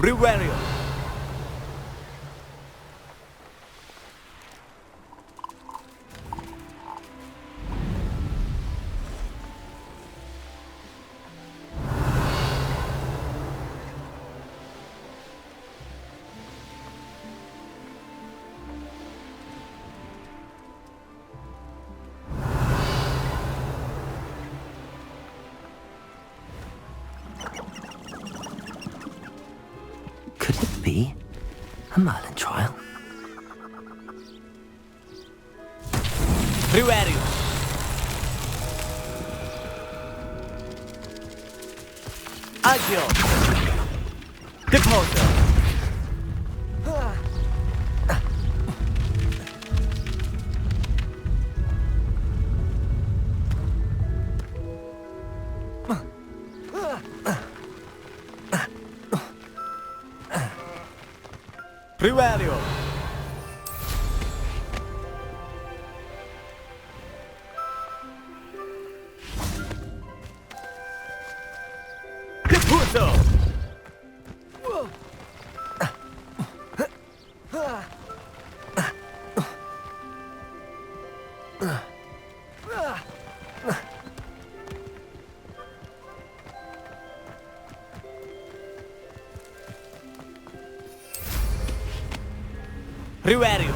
Riverio. Could it be a Merlin trial? Riverio. Agio. Deposer. Riverio. Depuso. Riverio.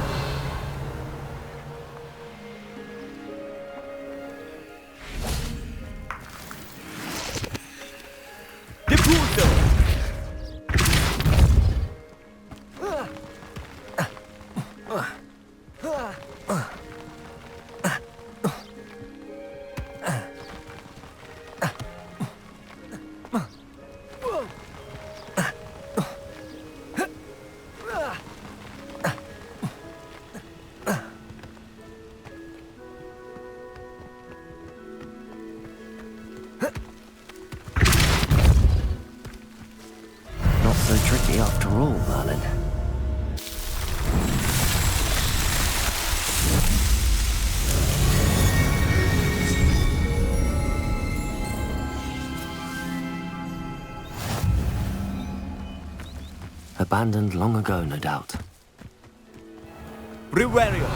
Depuso. Not so tricky after all, Merlin. Abandoned long ago, no doubt. Riverio.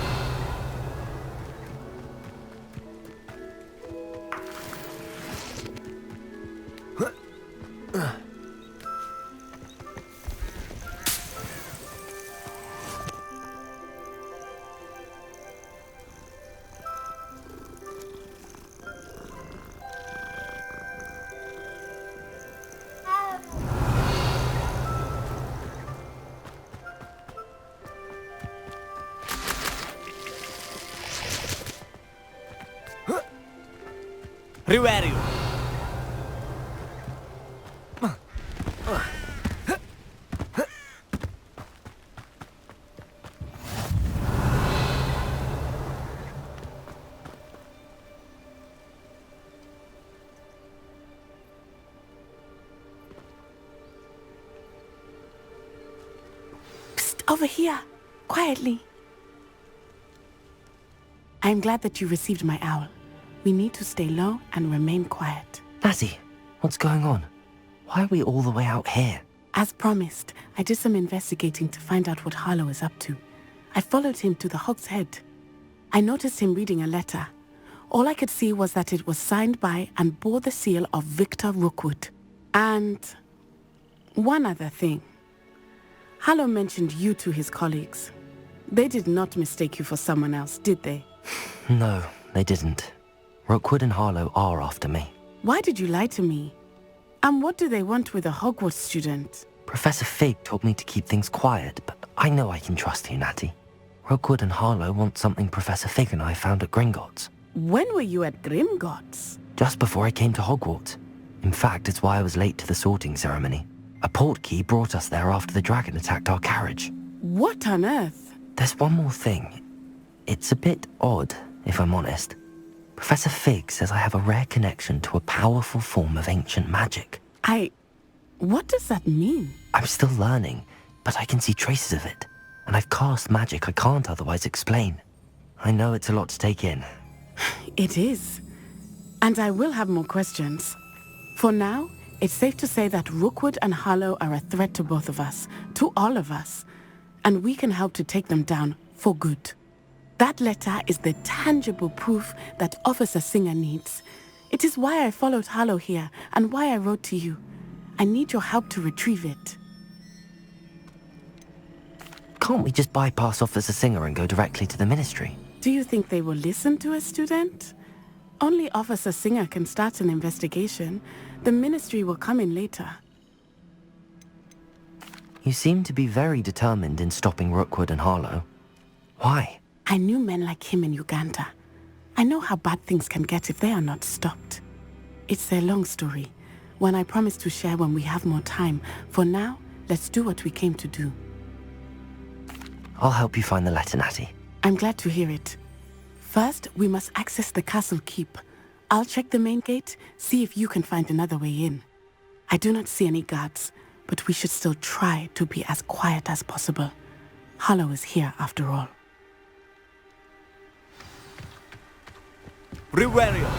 Riverio. Psst, over here, quietly. I'm glad that you received my owl. We need to stay low and remain quiet. Natty, what's going on? Why are we all the way out here? As promised, I did some investigating to find out what Harlow is up to. I followed him to the Hog's Head. I noticed him reading a letter. All I could see was that it was signed by and bore the seal of Victor Rookwood. And one other thing. Harlow mentioned you to his colleagues. They did not mistake you for someone else, did they? No, they didn't. Rookwood and Harlow are after me. Why did you lie to me? And what do they want with a Hogwarts student? Professor Fig told me to keep things quiet, but I know I can trust you, Natty. Rookwood and Harlow want something Professor Fig and I found at Gringotts. When were you at Gringotts? Just before I came to Hogwarts. In fact, it's why I was late to the sorting ceremony. A portkey brought us there after the dragon attacked our carriage. What on earth? There's one more thing. It's a bit odd, if I'm honest. Professor Fig says I have a rare connection to a powerful form of ancient magic. What does that mean? I'm still learning, but I can see traces of it. And I've cast magic I can't otherwise explain. I know it's a lot to take in. It is. And I will have more questions. For now, It's safe to say that Rookwood and Harlow are a threat to both of us, to all of us, and we can help to take them down for good. That letter is the tangible proof that Officer Singer needs. It is why I followed Harlow here and why I wrote to you. I need your help to retrieve it. Can't we just bypass Officer Singer and go directly to the ministry? Do you think they will listen to a student? Only Officer Singer can start an investigation. The ministry will come in later. You seem to be very determined in stopping Rookwood and Harlow. Why? I knew men like him in Uganda. I know how bad things can get if they are not stopped. It's a long story, one I promise to share when we have more time. For now, let's do what we came to do. I'll help you find the letter, Natty. I'm glad to hear it. First, we must access the castle keep. I'll check the main gate, see if you can find another way in. I do not see any guards, but we should still try to be as quiet as possible. Harlow is here after all. Riverio.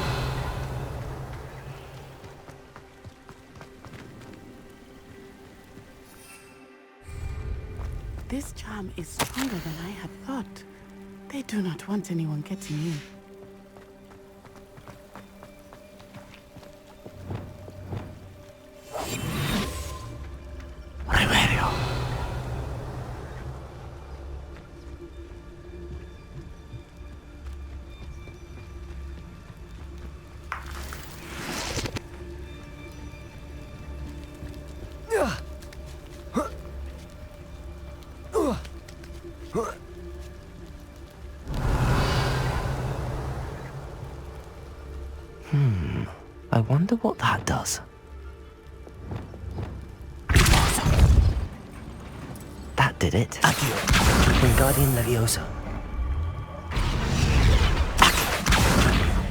This charm is stronger than I had thought. They do not want anyone getting in. Riverio. I wonder what that does. That did it. Wingardium Leviosa.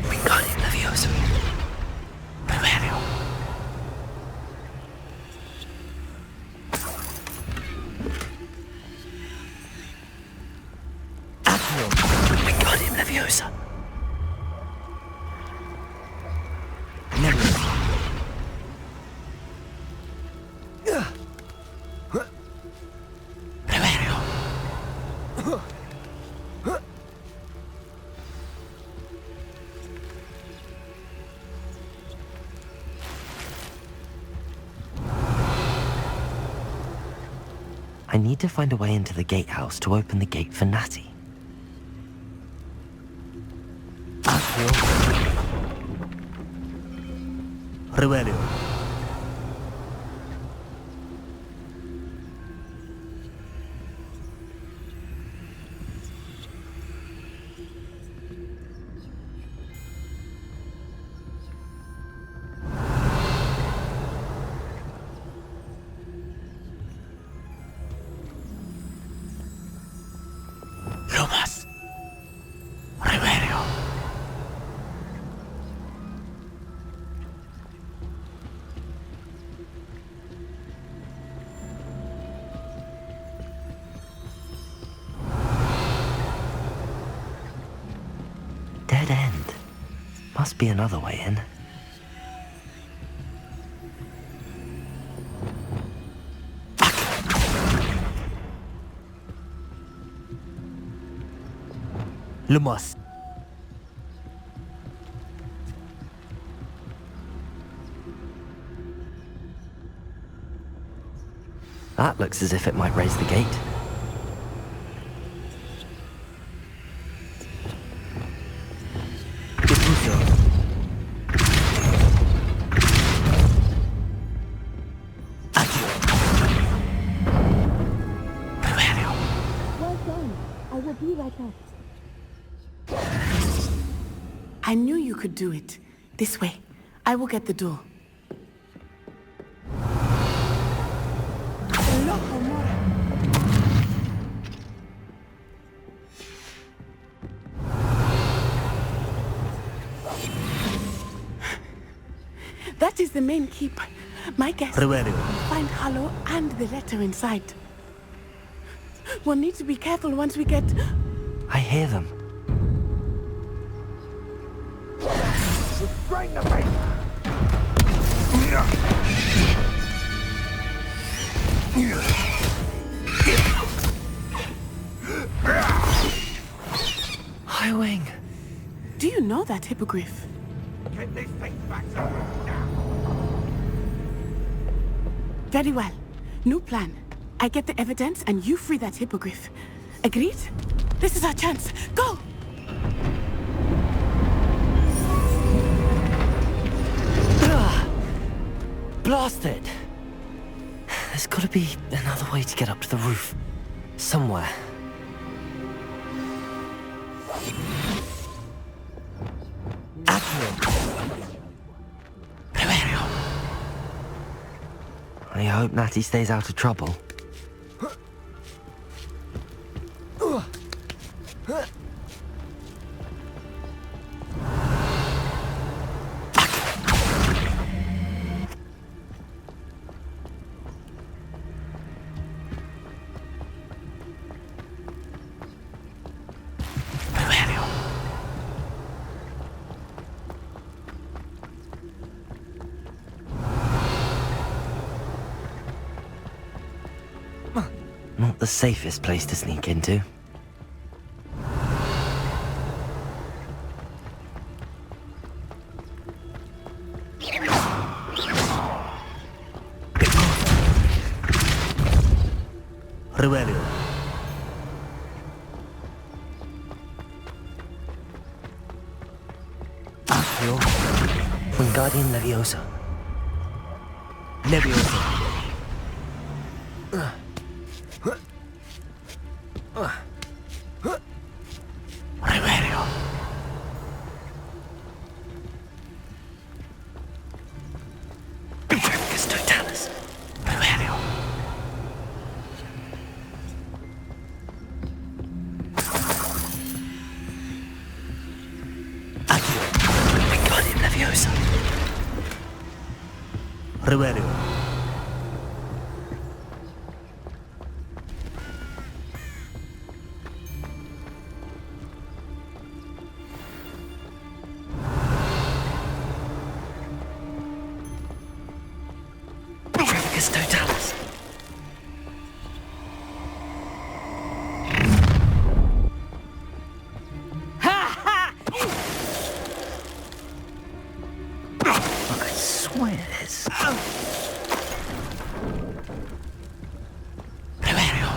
Wingardium Leviosa. Riverio. Wingardium Leviosa. I need to find a way into the gatehouse to open the gate for Natty. Riverio. Lumas. Riverio. Dead end. Must be another way in. Lumos. That looks as if it might raise the gate. Riverio. Well done. I will be right back. I knew you could do it. This way. I will get the door. That is the main keep. My guess. Riverio. Find Harlow and the letter inside. We'll need to be careful once we get... I hear them. Restrain the beast! High wing. Do you know that hippogriff? Get this thing back to work now. Very well. New plan. I get the evidence and you free that hippogriff. Agreed? This is our chance. Go! Blasted! There's gotta be another way to get up to the roof. Somewhere. Admiral! Reverio! I hope Natty stays out of trouble. Not the safest place to sneak into. Revelio. Accio. Wingardium Leviosa. Leviosa. Reverio. Perfectus Totalis. Reverio. Accio. Wingardium Leviosa. Revelio. Perfectus Totalis. I swear this. Reverio.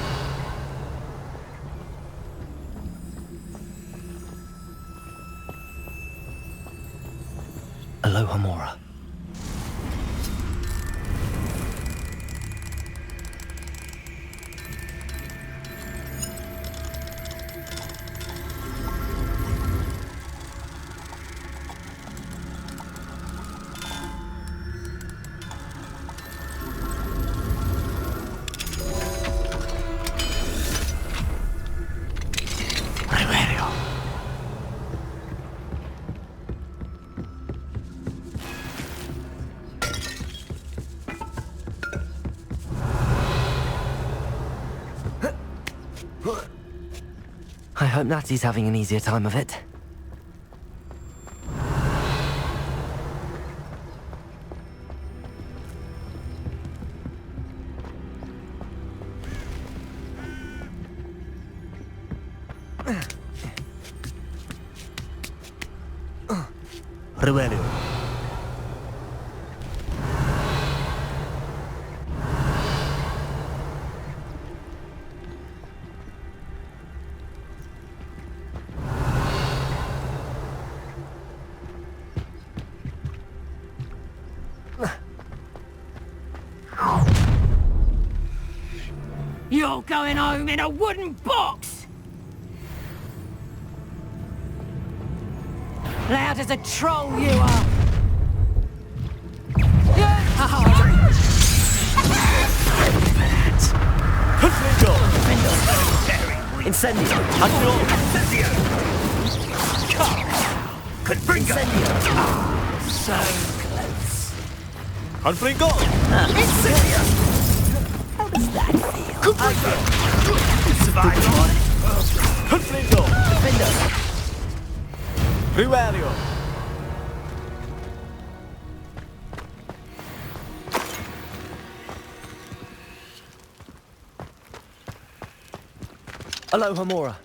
Aloha Mora. Reverio. I hope Natty's having an easier time of it. Revelio. You're going home in a wooden box! Loud as a troll you are! Confligo. Incendio. Accio. Incendio. So close. Confligo. How does that feel? Survive on it. Confligo. Revelio. Aloha Mora.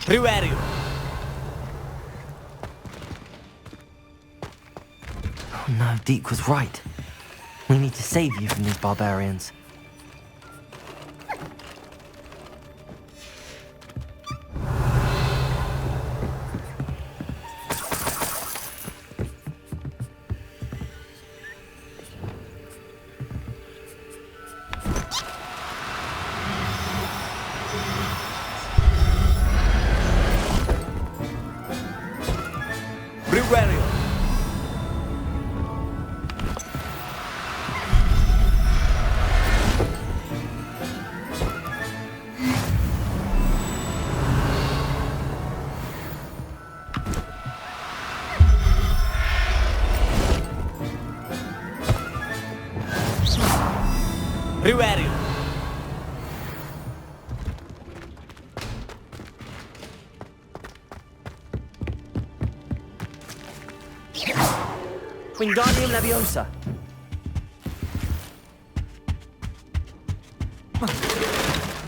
Riverio. Oh no, Deke was right. We need to save you from these barbarians. Riverio. Riverio. Wingardium Leviosa.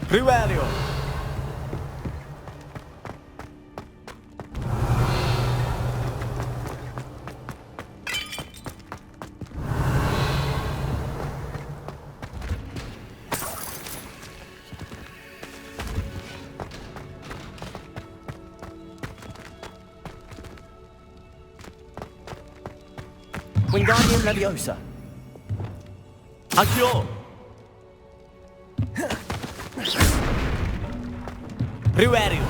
Riverio. Wingardium Leviosa. Accio. Riverio.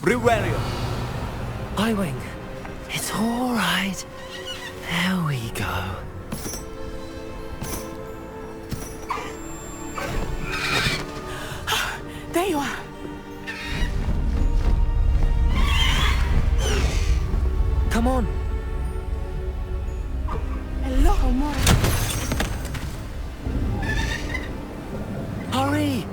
Riverio. I-Wing. It's all right. There we go. There you are. Come on. Hello, Mora. Hurry.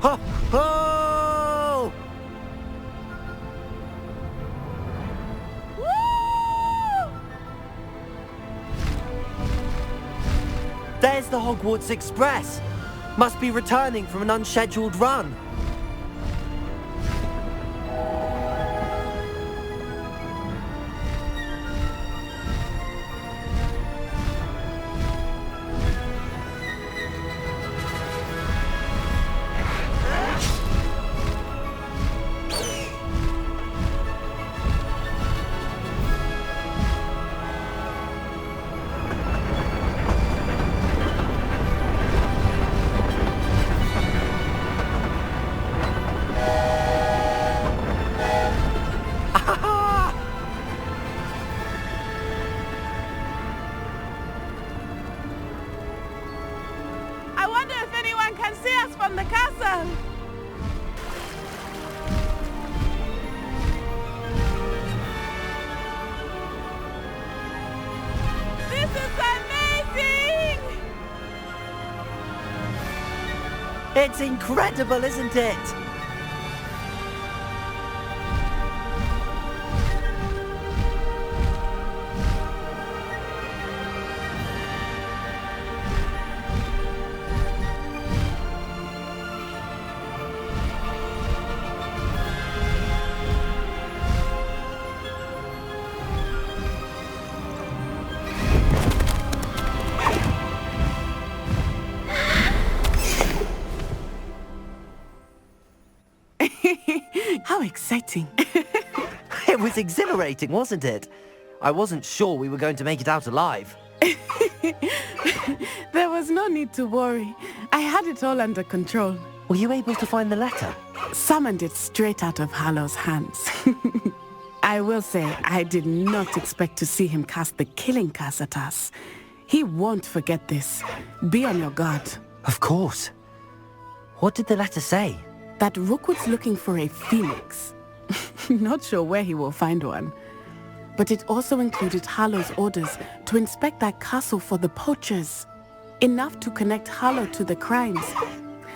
Ho, ho! There's the Hogwarts Express. Must be returning from an unscheduled run. I wonder if anyone can see us from the castle. This is amazing! It's incredible, isn't it? exciting. It was exhilarating, wasn't it? I wasn't sure we were going to make it out alive. There was no need to worry. I had it all under control. Were you able to find the letter? Summoned it straight out of Harlow's hands. I will say, I did not expect to see him cast the killing curse at us. He won't forget this. Be on your guard. Of course. What did the letter say? That Rookwood's looking for a phoenix. Not sure where he will find one. But it also included Harlow's orders to inspect that castle for the poachers. Enough to connect Harlow to the crimes.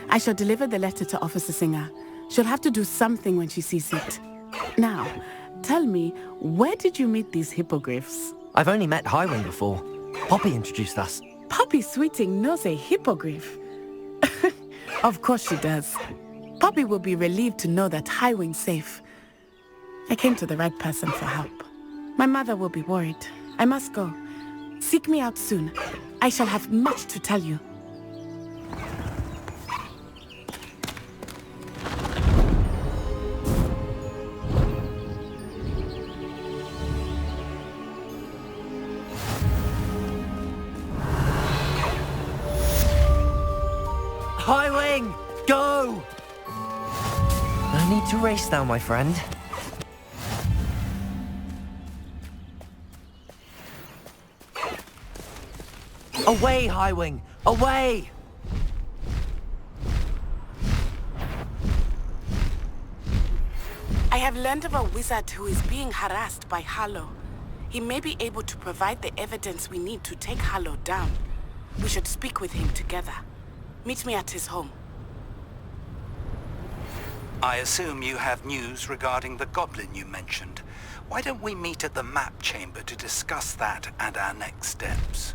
I shall deliver the letter to Officer Singer. She'll have to do something when she sees it. Now, tell me, where did you meet these hippogriffs? I've only met Highwing before. Poppy introduced us. Poppy Sweeting knows a hippogriff. Of course she does. Poppy will be relieved to know that Highwing's safe. I came to the right person for help. My mother will be worried. I must go. Seek me out soon. I shall have much to tell you. Highwing! Go! No need to race now, my friend. Away, Highwing! Away! I have learned of a wizard who is being harassed by Harlow. He may be able to provide the evidence we need to take Harlow down. We should speak with him together. Meet me at his home. I assume you have news regarding the goblin you mentioned. Why don't we meet at the map chamber to discuss that and our next steps?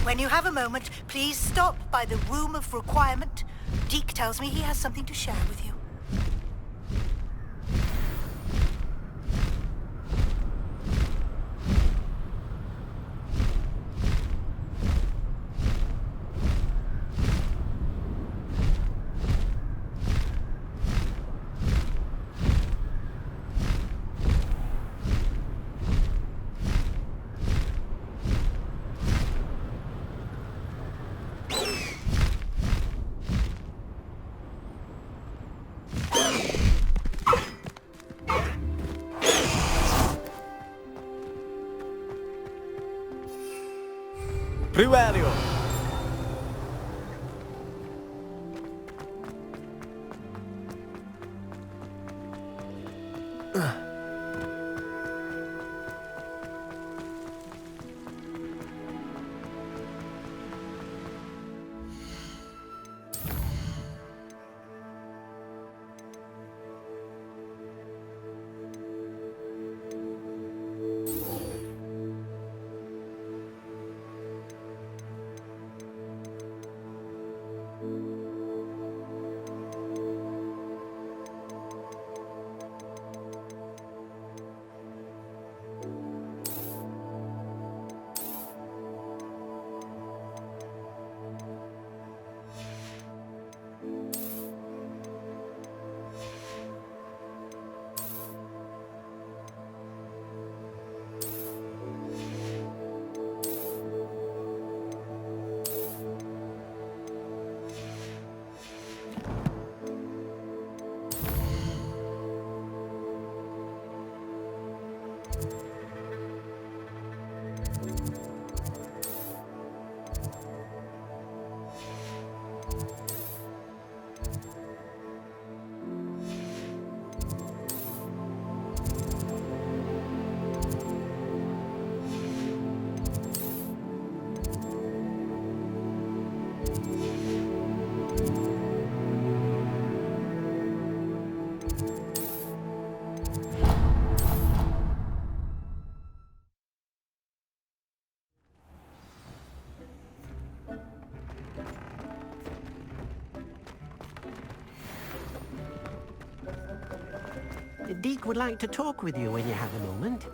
When you have a moment, please stop by the Room of Requirement. Deke tells me he has something to share with you. Riverio. Deke would like to talk with you when you have a moment.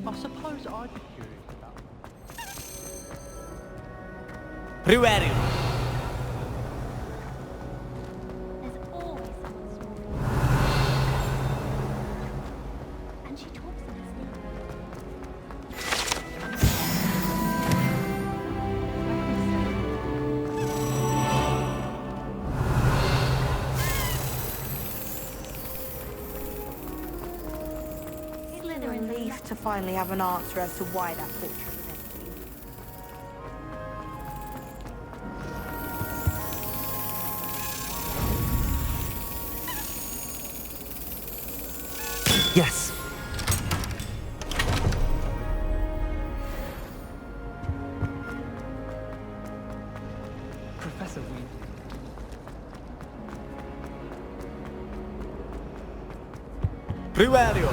I suppose I'd be curious about Riverio. There's always someone stalking. And she talks in his name. Relief to finally have an answer as to why that portrait was empty. Yes. Professor Weed. Riverio.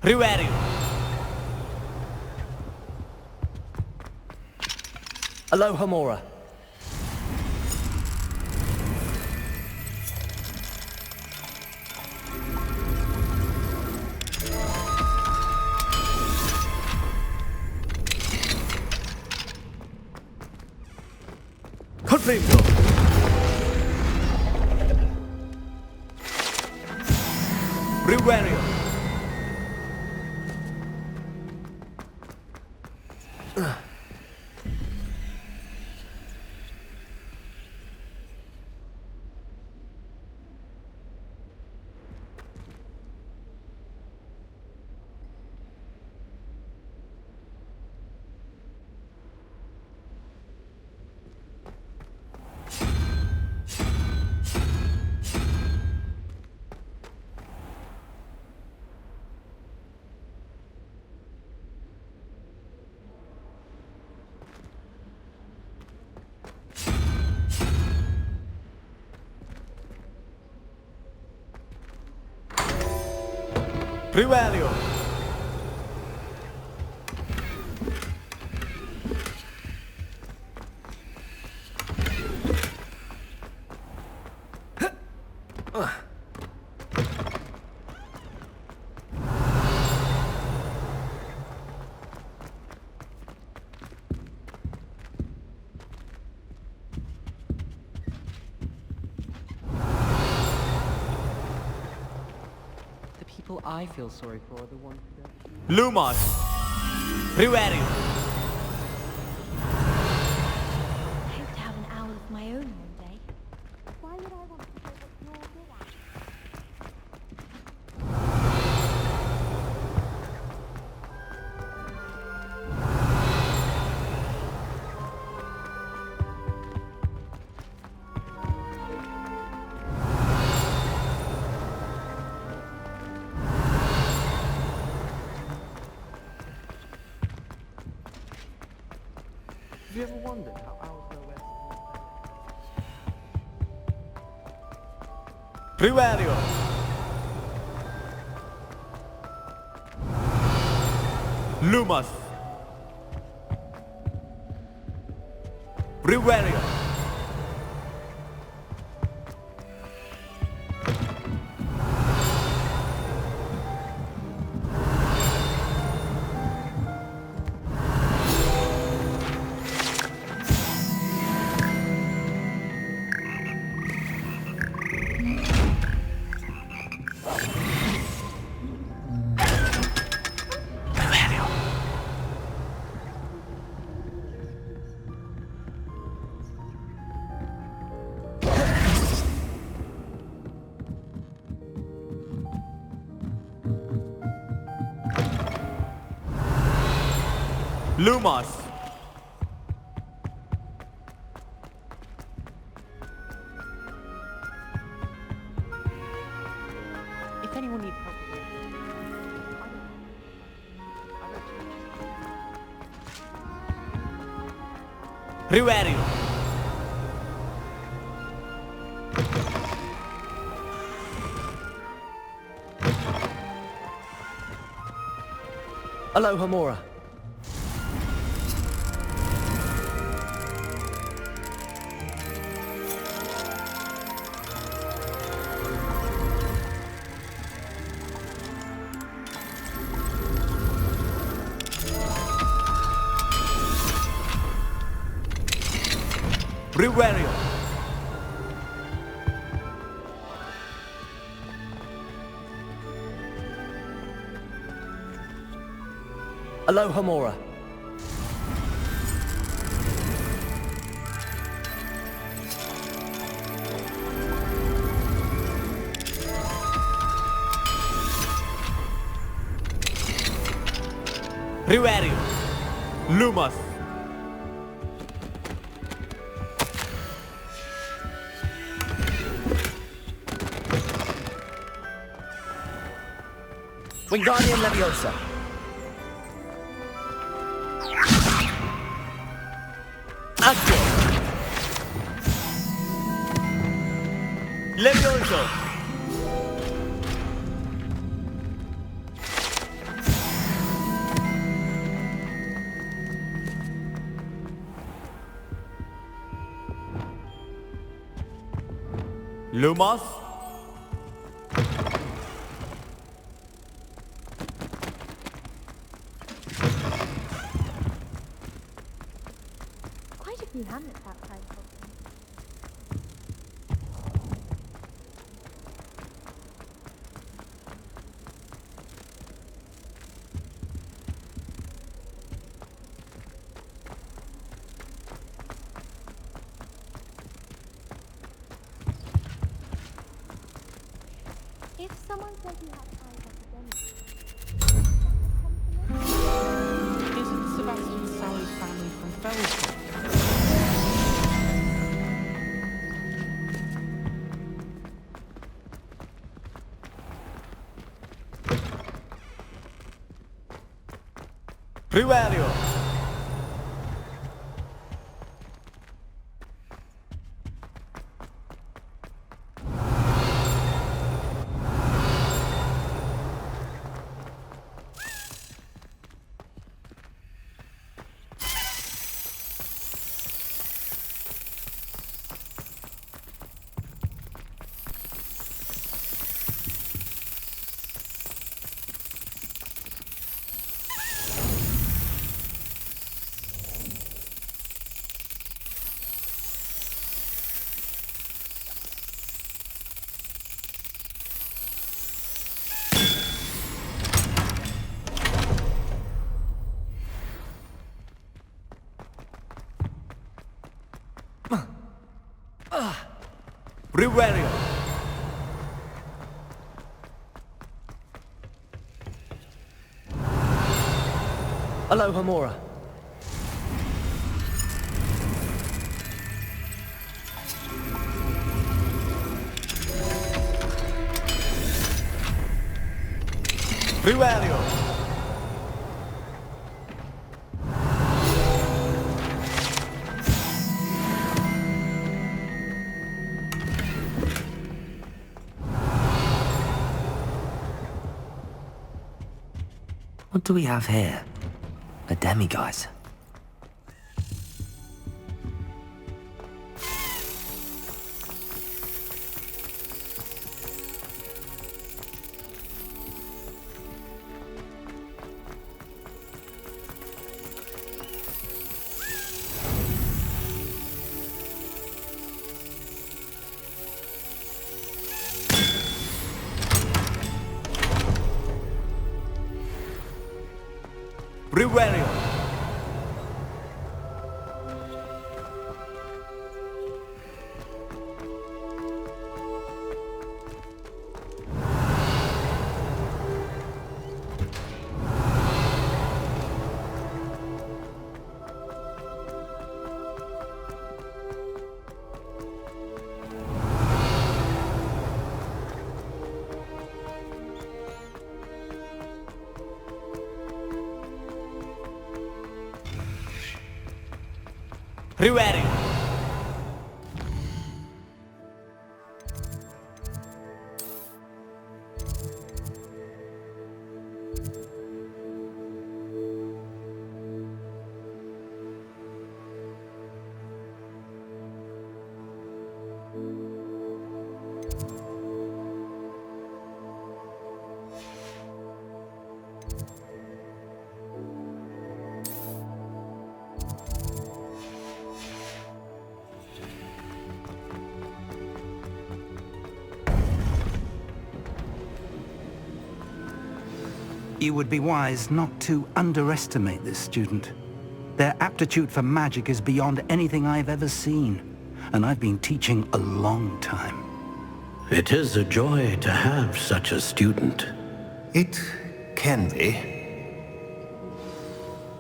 Riverio. Aloha Mora. Confringo. Riverio. Riverio. People I feel sorry for are the ones who don't. Lumos. Riverio. I hope to have an owl of my own one day. Why would I want to do what you're good at? Have you ever wondered how owls know where to Riverio. Lumos. Riverio. Lumos. If anyone needs help, Riverio. Aloha Mora. Riverio. Aloha Mora. Riverio. Lumos. Wingardium Leviosa. Accio. Levioso. Lumos. Quite a few hamlets outside of Hogwarts. If someone says you have eyes academics, Isn't Sebastian Sally's family from Fellsburg? Rivario. Rivario. Aloha Mora. Rivario. What do we have here? A demiguise. Rivario. Rivario. You would be wise not to underestimate this student. Their aptitude for magic is beyond anything I've ever seen, and I've been teaching a long time. It is a joy to have such a student. It can be.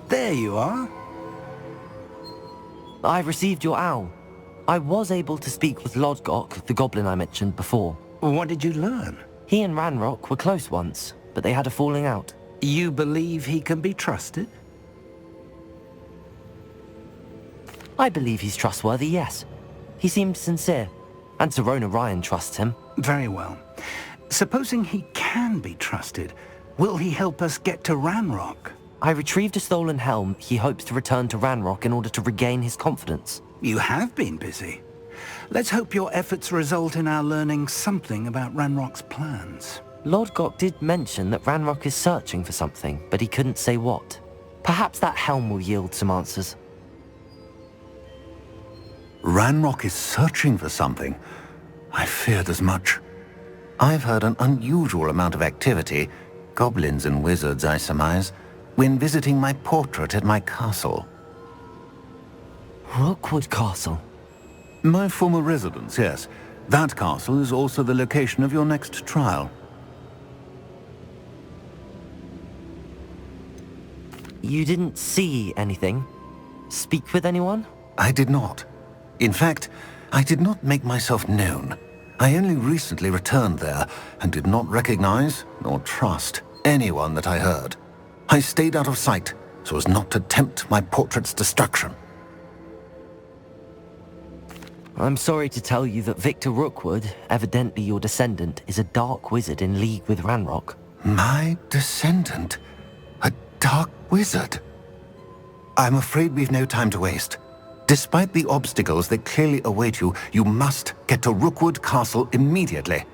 There you are. I received your owl. I was able to speak with Lodgok, the goblin I mentioned before. What did you learn? He and Ranrock were close once, but they had a falling out. You believe he can be trusted? I believe he's trustworthy, yes. He seemed sincere, and Serona Ryan trusts him. Very well. Supposing he can be trusted, will he help us get to Ranrock? I retrieved a stolen helm he hopes to return to Ranrock in order to regain his confidence. You have been busy. Let's hope your efforts result in our learning something about Ranrock's plans. Lord Gok did mention that Ranrock is searching for something, but he couldn't say what. Perhaps that helm will yield some answers. Ranrock is searching for something? I feared as much. I've heard an unusual amount of activity, goblins and wizards, I surmise, when visiting my portrait at my castle. Rookwood Castle? My former residence, yes. That castle is also the location of your next trial. You didn't see anything? Speak with anyone? I did not. In fact, I did not make myself known. I only recently returned there and did not recognize nor trust anyone that I heard. I stayed out of sight so as not to tempt my portrait's destruction. I'm sorry to tell you that Victor Rookwood, evidently your descendant, is a dark wizard in league with Ranrock. My descendant? A dark wizard? I'm afraid we've no time to waste. Despite the obstacles that clearly await you, you must get to Rookwood Castle immediately.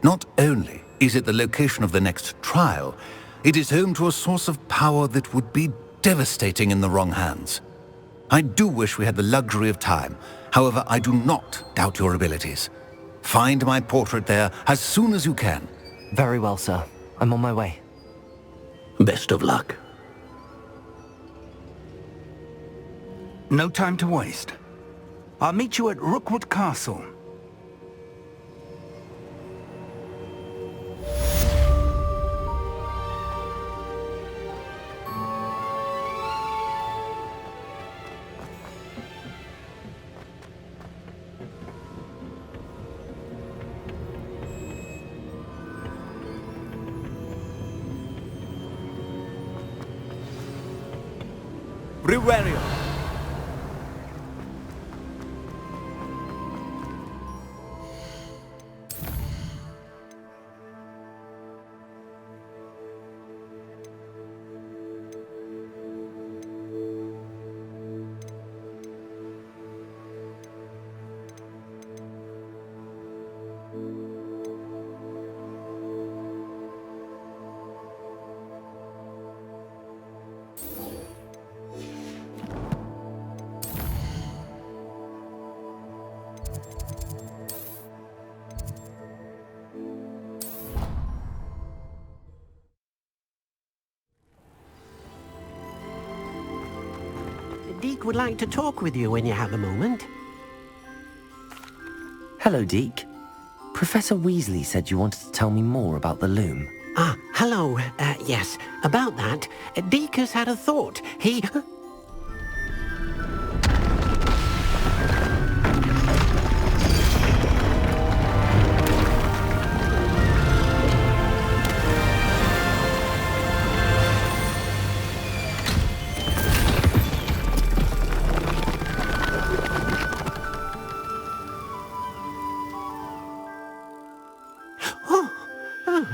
Not only is it the location of the next trial, it is home to a source of power that would be devastating in the wrong hands. I do wish we had the luxury of time. However, I do not doubt your abilities. Find my portrait there as soon as you can. Very well, sir. I'm on my way. Best of luck. No time to waste. I'll meet you at Rookwood Castle. Riverio. Deke would like to talk with you when you have a moment. Hello, Deke. Professor Weasley said you wanted to tell me more about the loom. Ah, hello. Yes, about that. Deke has had a thought. He...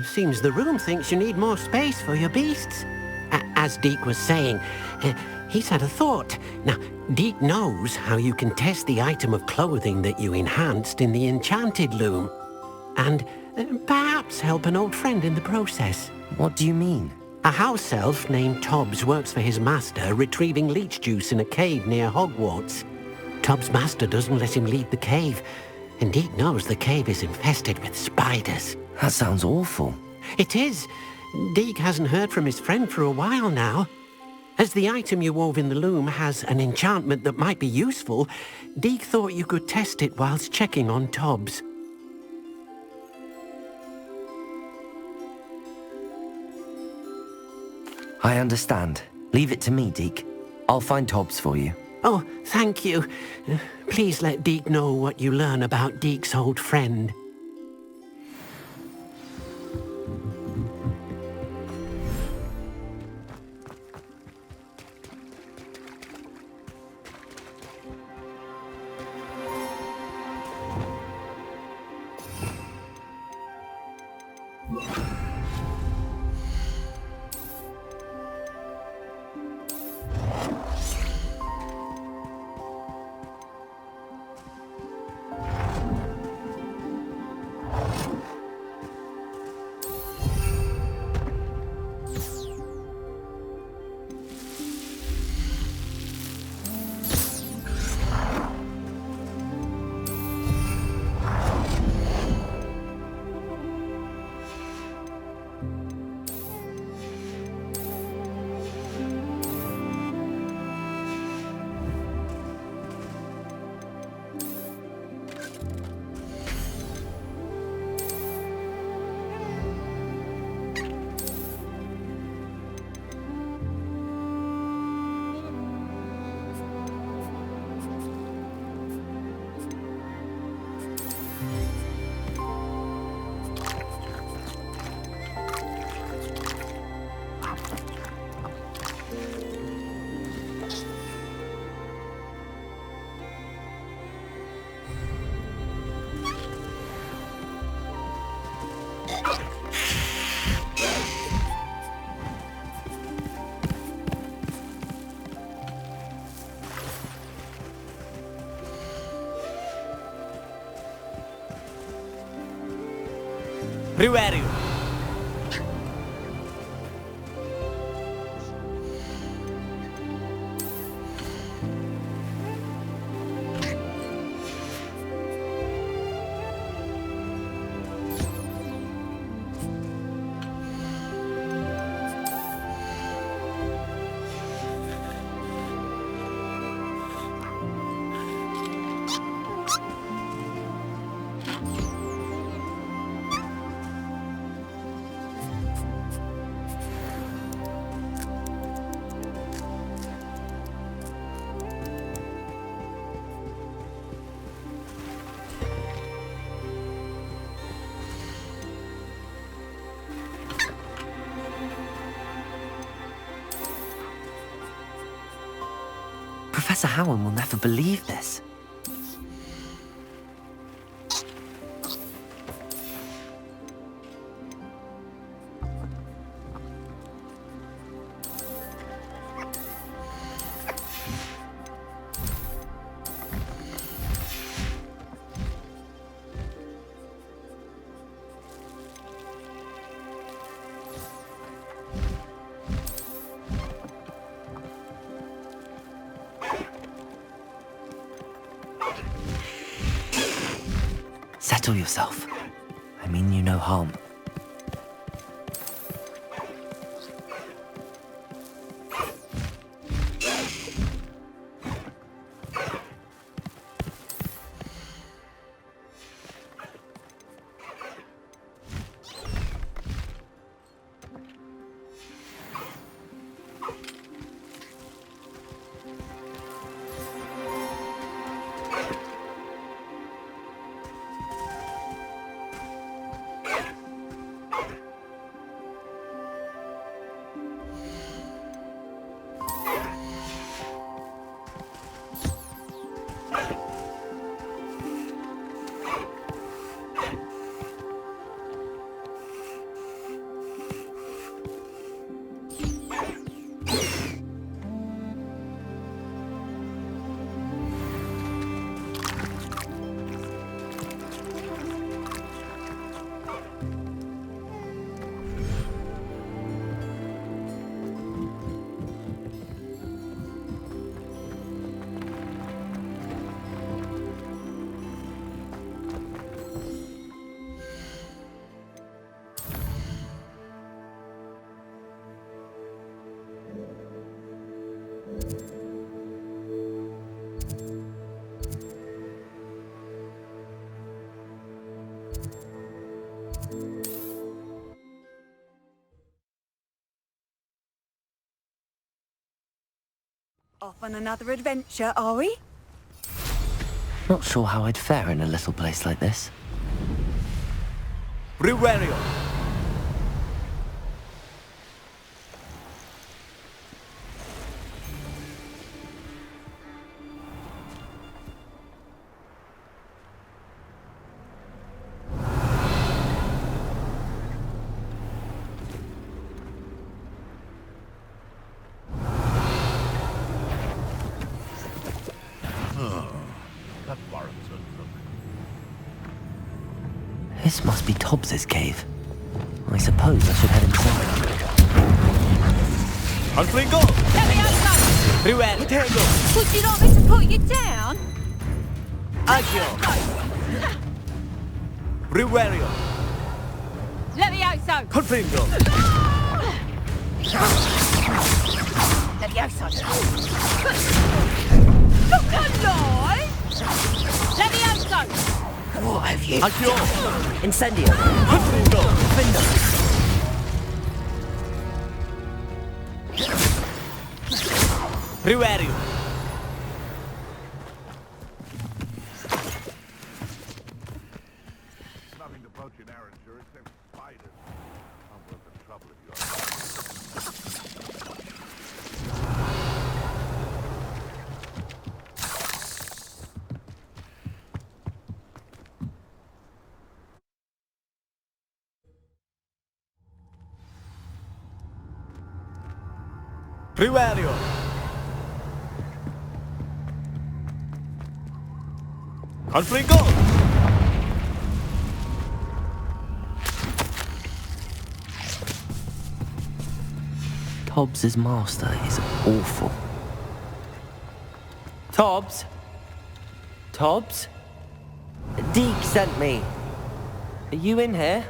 Seems the room thinks you need more space for your beasts. As Deke was saying, he's had a thought. Now, Deke knows how you can test the item of clothing that you enhanced in the enchanted loom. And perhaps help an old friend in the process. What do you mean? A house elf named Tobbs works for his master retrieving leech juice in a cave near Hogwarts. Tobbs' master doesn't let him leave the cave, and Deke knows the cave is infested with spiders. That sounds awful. It is. Deke hasn't heard from his friend for a while now. As the item you wove in the loom has an enchantment that might be useful, Deke thought you could test it whilst checking on Tobbs. I understand. Leave it to me, Deke. I'll find Tobbs for you. Oh, thank you. Please let Deke know what you learn about Deke's old friend. Riverio. Professor Howard will never believe this. Settle yourself. I mean you no harm. Off on another adventure, are we? Not sure how I'd fare in a little place like this. Riverio. This must be Tobbs's cave. I suppose I should head inside. Confringo. Riverio. Tango. Would you like me to put you down? Agio. Riverio. Levioso! Confringo. Levioso! Look alive! Levioso! What have you Agio. done? Incendio! Confringo. Findo! Riverio. Nothing to poach in Arranger except spiders. Not worth the trouble if you Rivelio. Confringo. Tobbs' master is awful. Tobbs? Tobbs? Deke sent me. Are you in here?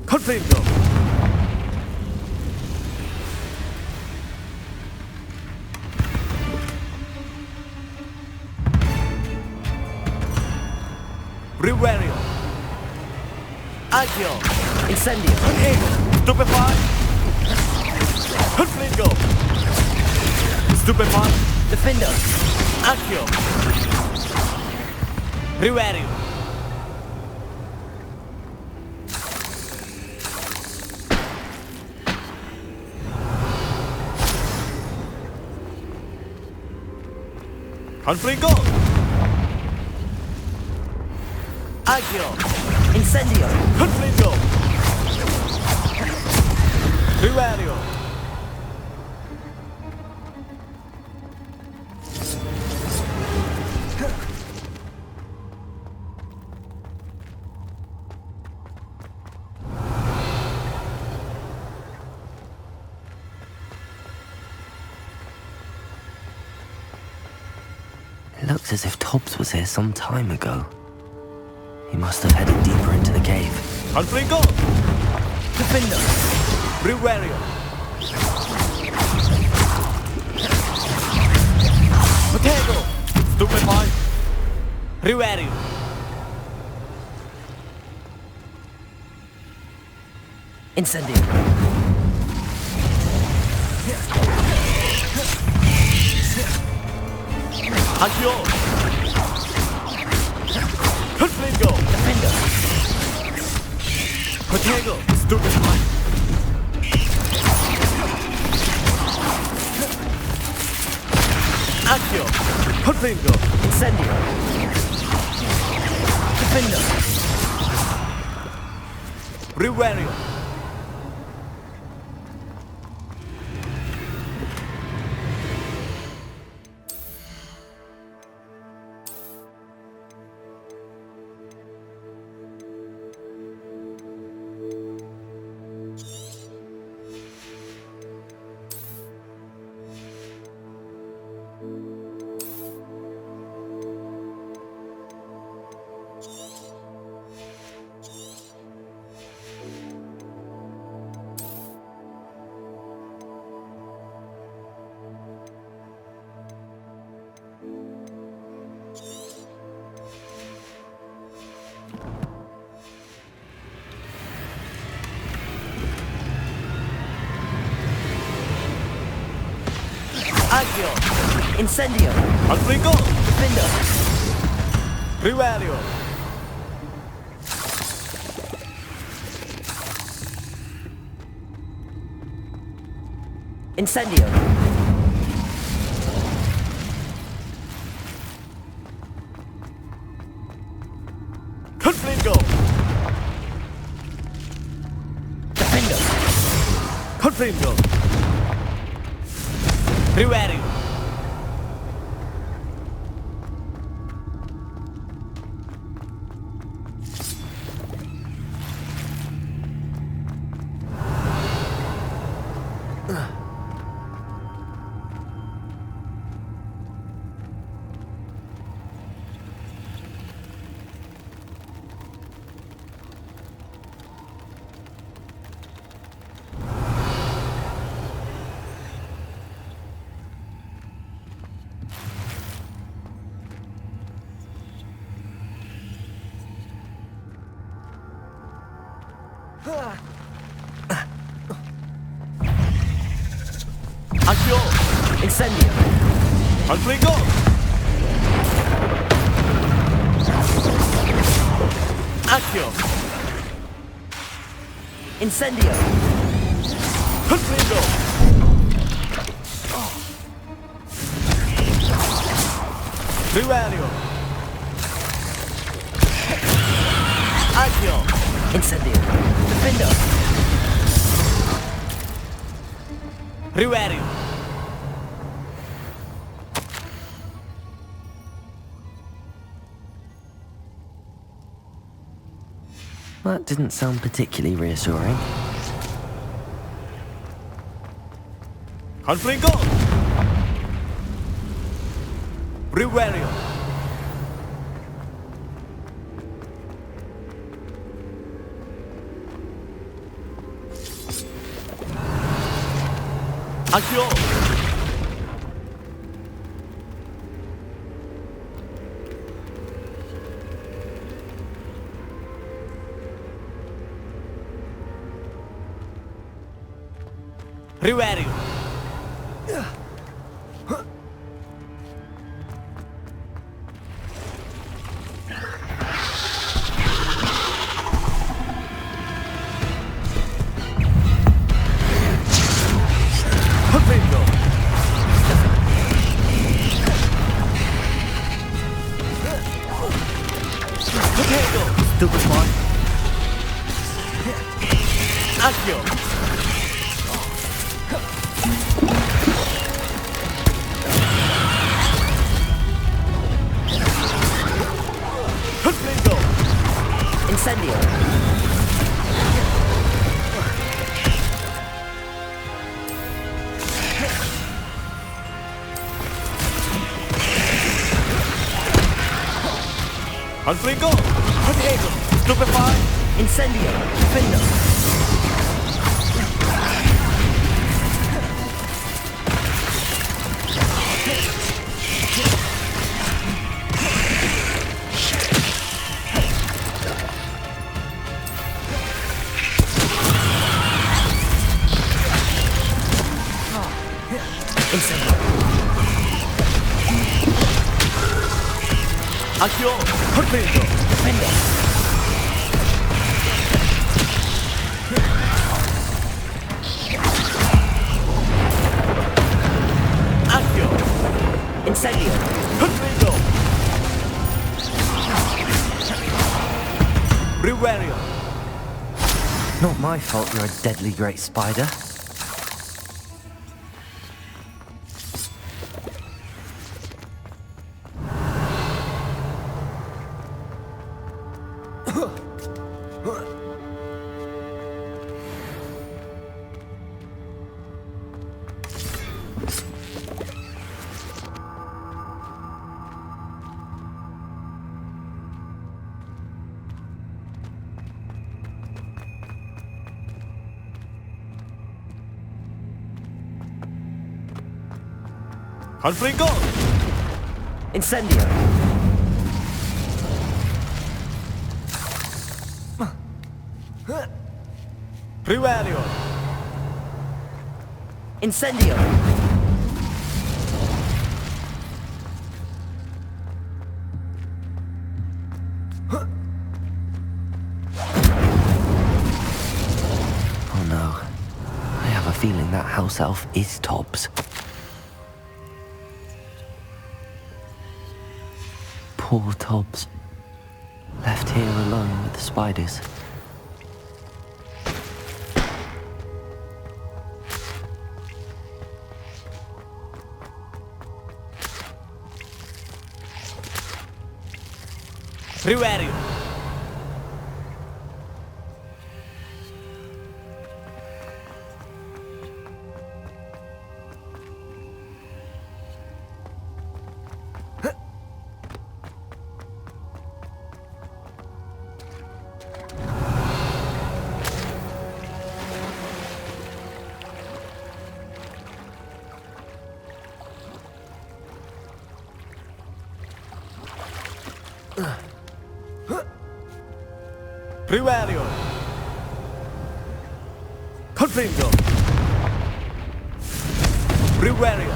Confringo. Rivelio. Agio. Incendio. Confringo. Stupefy. Confringo. Stupefy. Defender. Agio. Rivelio. Confringo. Agio. Incendio. Confringo. Rivelio. It looks as if Tobbs was here some time ago. He must have headed deeper into the cave. Confringo. Defender. Rivelio. Potato. Stupefy. Rivelio. Incendio. Agio. Confringo. Defender. Potato. Stupefy. Agio. Confringo. Incendio. Defender. Rivelio. Agio. Incendio. Confringo. Defender. Rivelio. Incendio. Confringo. Defender. Confringo. Rivelio. Agio. Incendio. Confringo. Agio. Incendio. Confringo. Rivelio. Accio. Incendio. Defender. Riverio. That didn't sound particularly reassuring. Confringo. Riverio. Accio. Riverio. Confringo. Potato. Stupefy. Accio. Confringo. Incendio. Confringo. Potato. Stupefy. Incendio. Defender. Incendio. Accio. Confringo. Defender. Accio. Incendio. Confringo. Riverio. Not my fault you're a deadly great spider. Confringo. Incendio. Riverio. Incendio. Oh no. I have a feeling that house elf is Tobbs. Poor Tobbs. Left here alone with the spiders. Riverio. Riverio. Confringo. Riverio.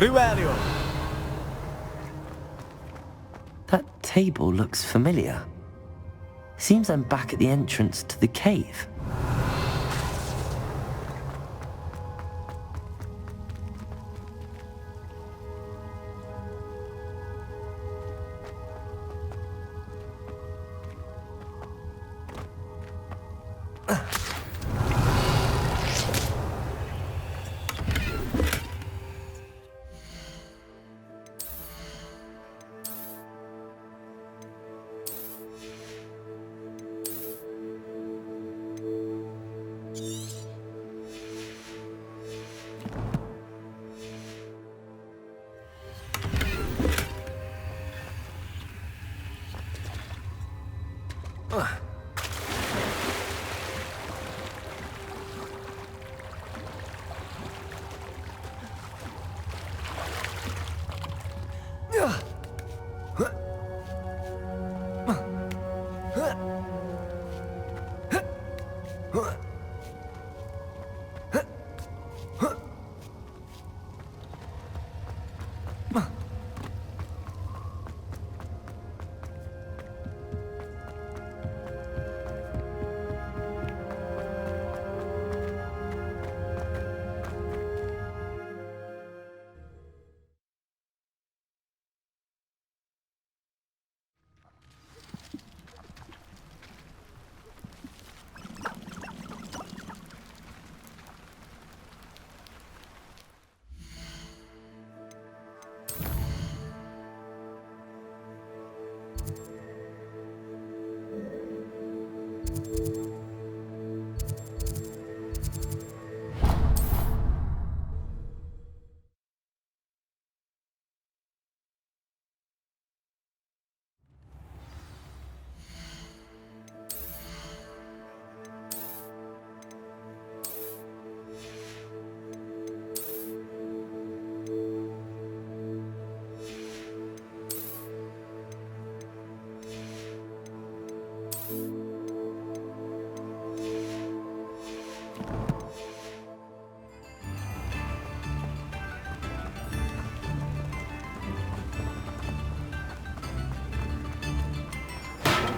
Privario. That table looks familiar. Seems I'm back at the entrance to the cave.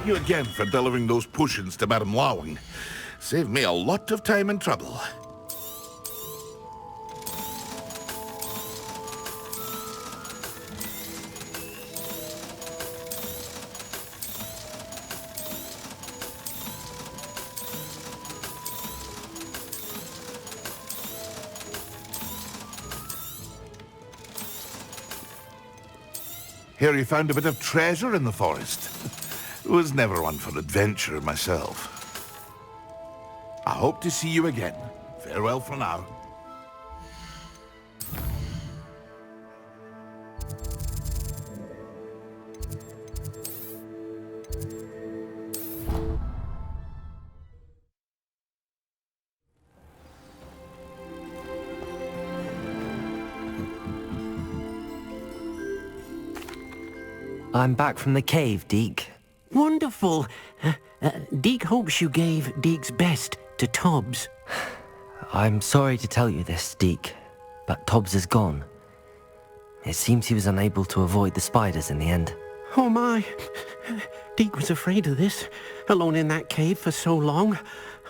Thank you again for delivering those potions to Madame Lawing. Saved me a lot of time and trouble. Hear you found a bit of treasure in the forest. Was never one for adventure myself. I hope to see you again. Farewell for now. I'm back from the cave, Deke. Wonderful. Deke hopes you gave Deke's best to Tobbs. I'm sorry to tell you this, Deke, but Tobbs is gone. It seems he was unable to avoid the spiders in the end. Oh my. Deke was afraid of this, alone in that cave for so long.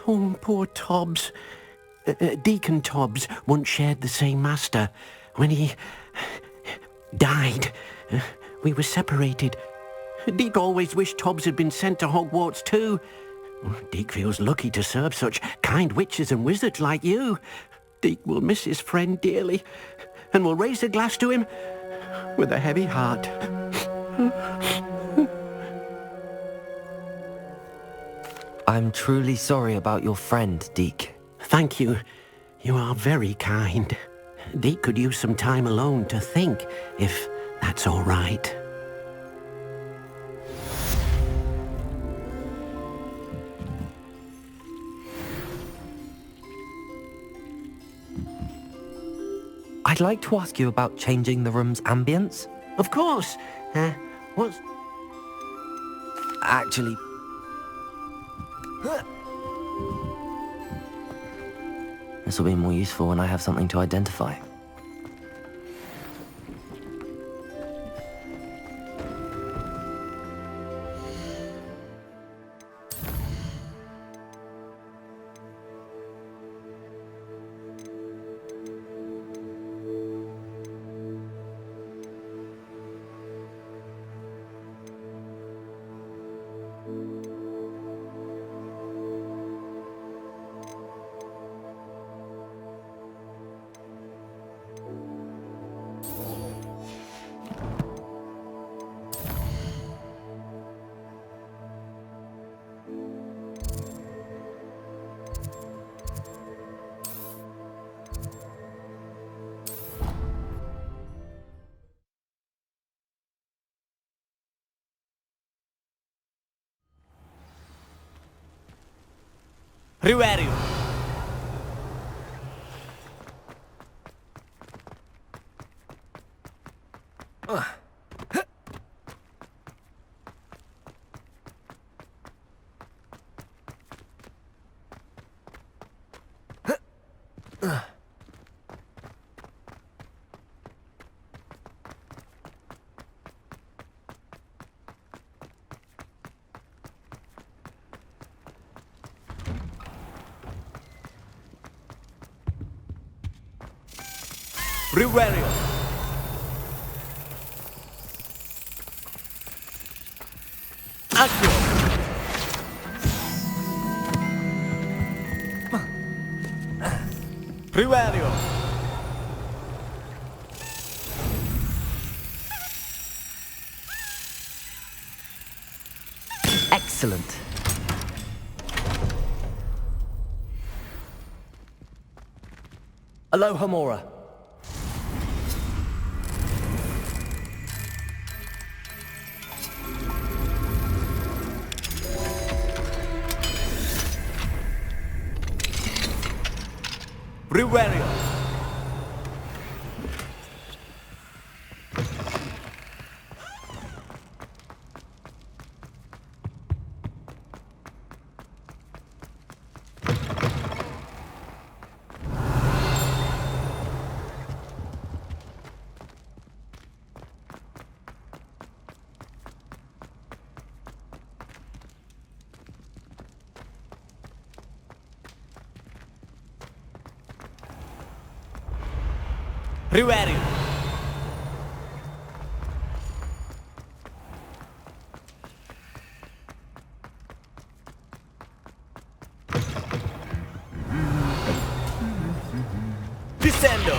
Oh, poor Tobbs. Deke and Tobbs once shared the same master. When he died, we were separated. Deke always wished Tobbs had been sent to Hogwarts too. Deke feels lucky to serve such kind witches and wizards like you. Deke will miss his friend dearly, and will raise a glass to him with a heavy heart. I'm truly sorry about your friend, Deke. Thank you. You are very kind. Deke could use some time alone to think, if that's all right. I'd like to ask you about changing the room's ambience. Of course. What's... Actually... This will be more useful when I have something to identify. Riverio. Riverio. Asrock. Riverio. Excellent. Aloha Mora. Riverio. Riverio. Descendo.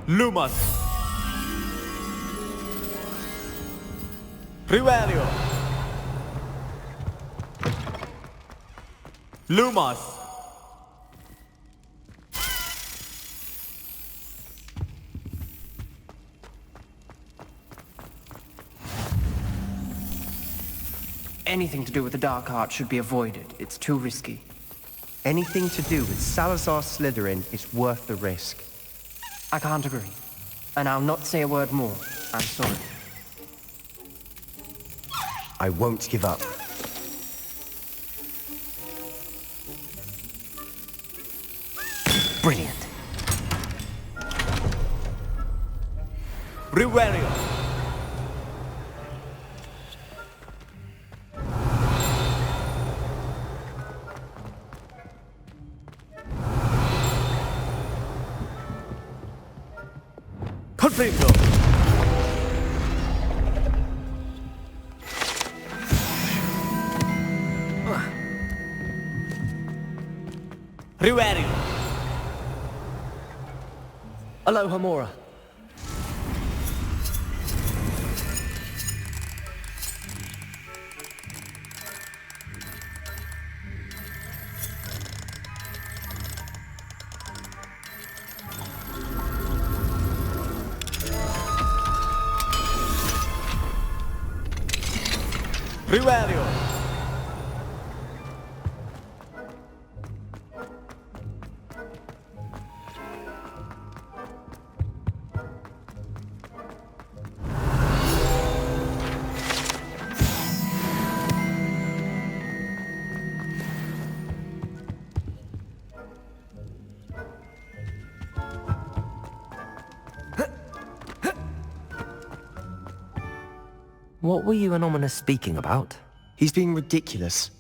Lumos. Riverio. Lumos. Anything to do with the dark art should be avoided. It's too risky. Anything to do with Salazar Slytherin is worth the risk. I can't agree. And I'll not say a word more. I'm sorry. I won't give up. Brilliant. Riverio. Confringo. Riverio. Aloha Mora. Riverio. What were you and Ominous speaking about? He's being ridiculous.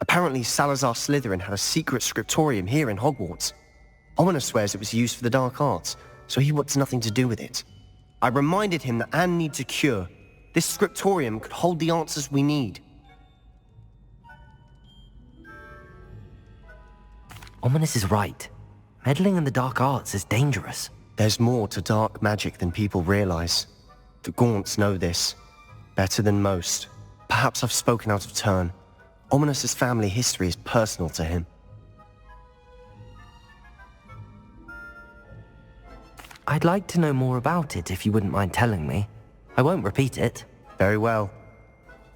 Apparently Salazar Slytherin had a secret scriptorium here in Hogwarts. Ominous swears it was used for the dark arts, so he wants nothing to do with it. I reminded him that Anne needs a cure. This scriptorium could hold the answers we need. Ominous is right. Meddling in the dark arts is dangerous. There's more to dark magic than people realize. The Gaunts know this. Better than most. Perhaps I've spoken out of turn. Ominous's family history is personal to him. I'd like to know more about it if you wouldn't mind telling me. I won't repeat it. Very well.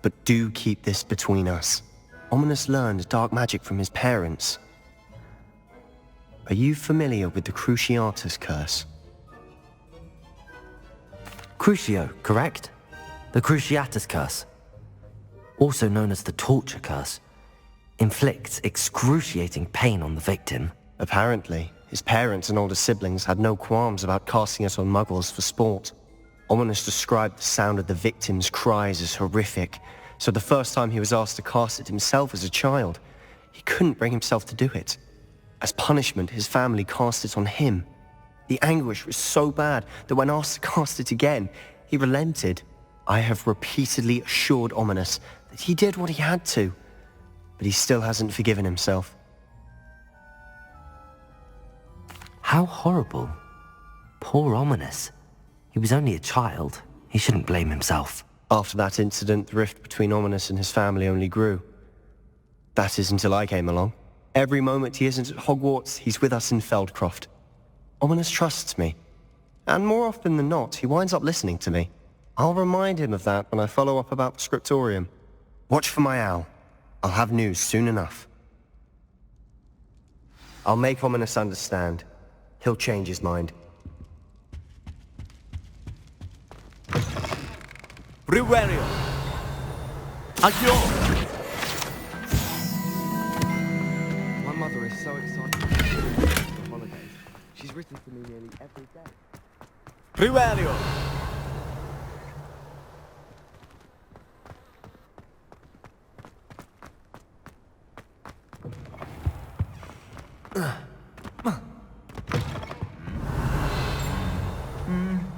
But do keep this between us. Ominous learned dark magic from his parents. Are you familiar with the Cruciatus curse? Crucio, correct? The Cruciatus curse, also known as the torture curse, inflicts excruciating pain on the victim. Apparently, his parents and older siblings had no qualms about casting it on muggles for sport. Ominous described the sound of the victim's cries as horrific, so the first time he was asked to cast it himself as a child, he couldn't bring himself to do it. As punishment, his family cast it on him. The anguish was so bad that when asked to cast it again, he relented. I have repeatedly assured Ominous that he did what he had to, but he still hasn't forgiven himself. How horrible. Poor Ominous. He was only a child. He shouldn't blame himself. After that incident, the rift between Ominous and his family only grew. That is until I came along. Every moment he isn't at Hogwarts, he's with us in Feldcroft. Ominous trusts me. And more often than not, he winds up listening to me. I'll remind him of that when I follow up about the scriptorium. Watch for my owl. I'll have news soon enough. I'll make Ominous understand. He'll change his mind. Revelio. Accio. My mother is so excited for holidays. She's written to me nearly every day. Revelio.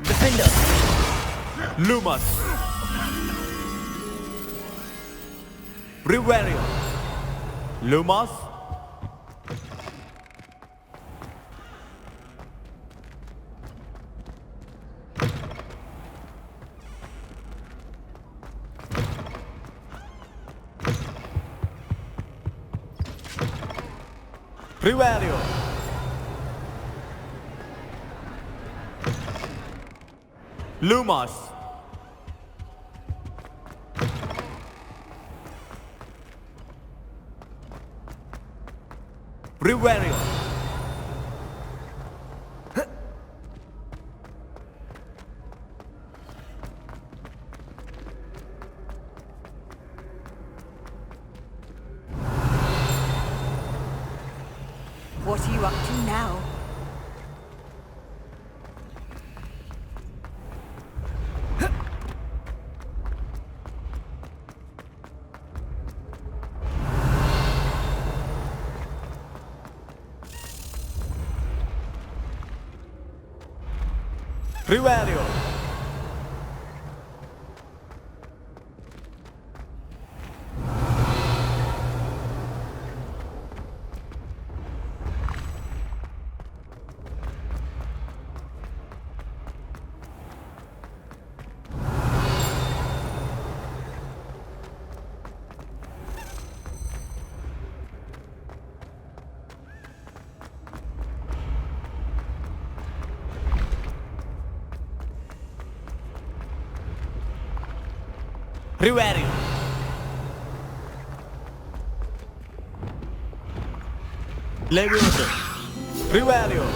Defender! Lumos. Revelio. Lumos. Revelio. Lumos. Revelio. What are you up to now? Revelio. Revelio. Leviosa. Revelio.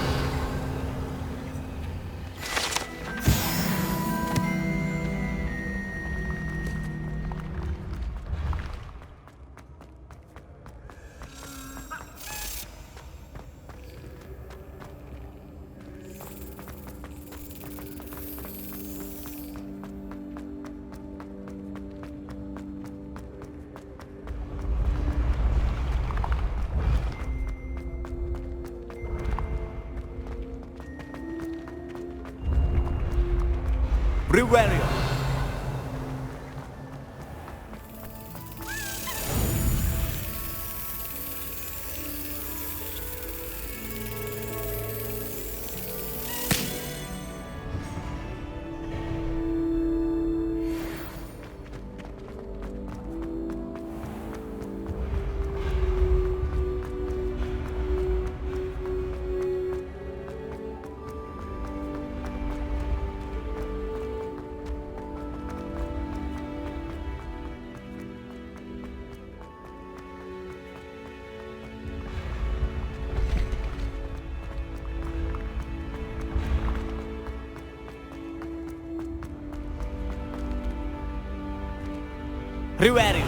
Revelio. Riverio.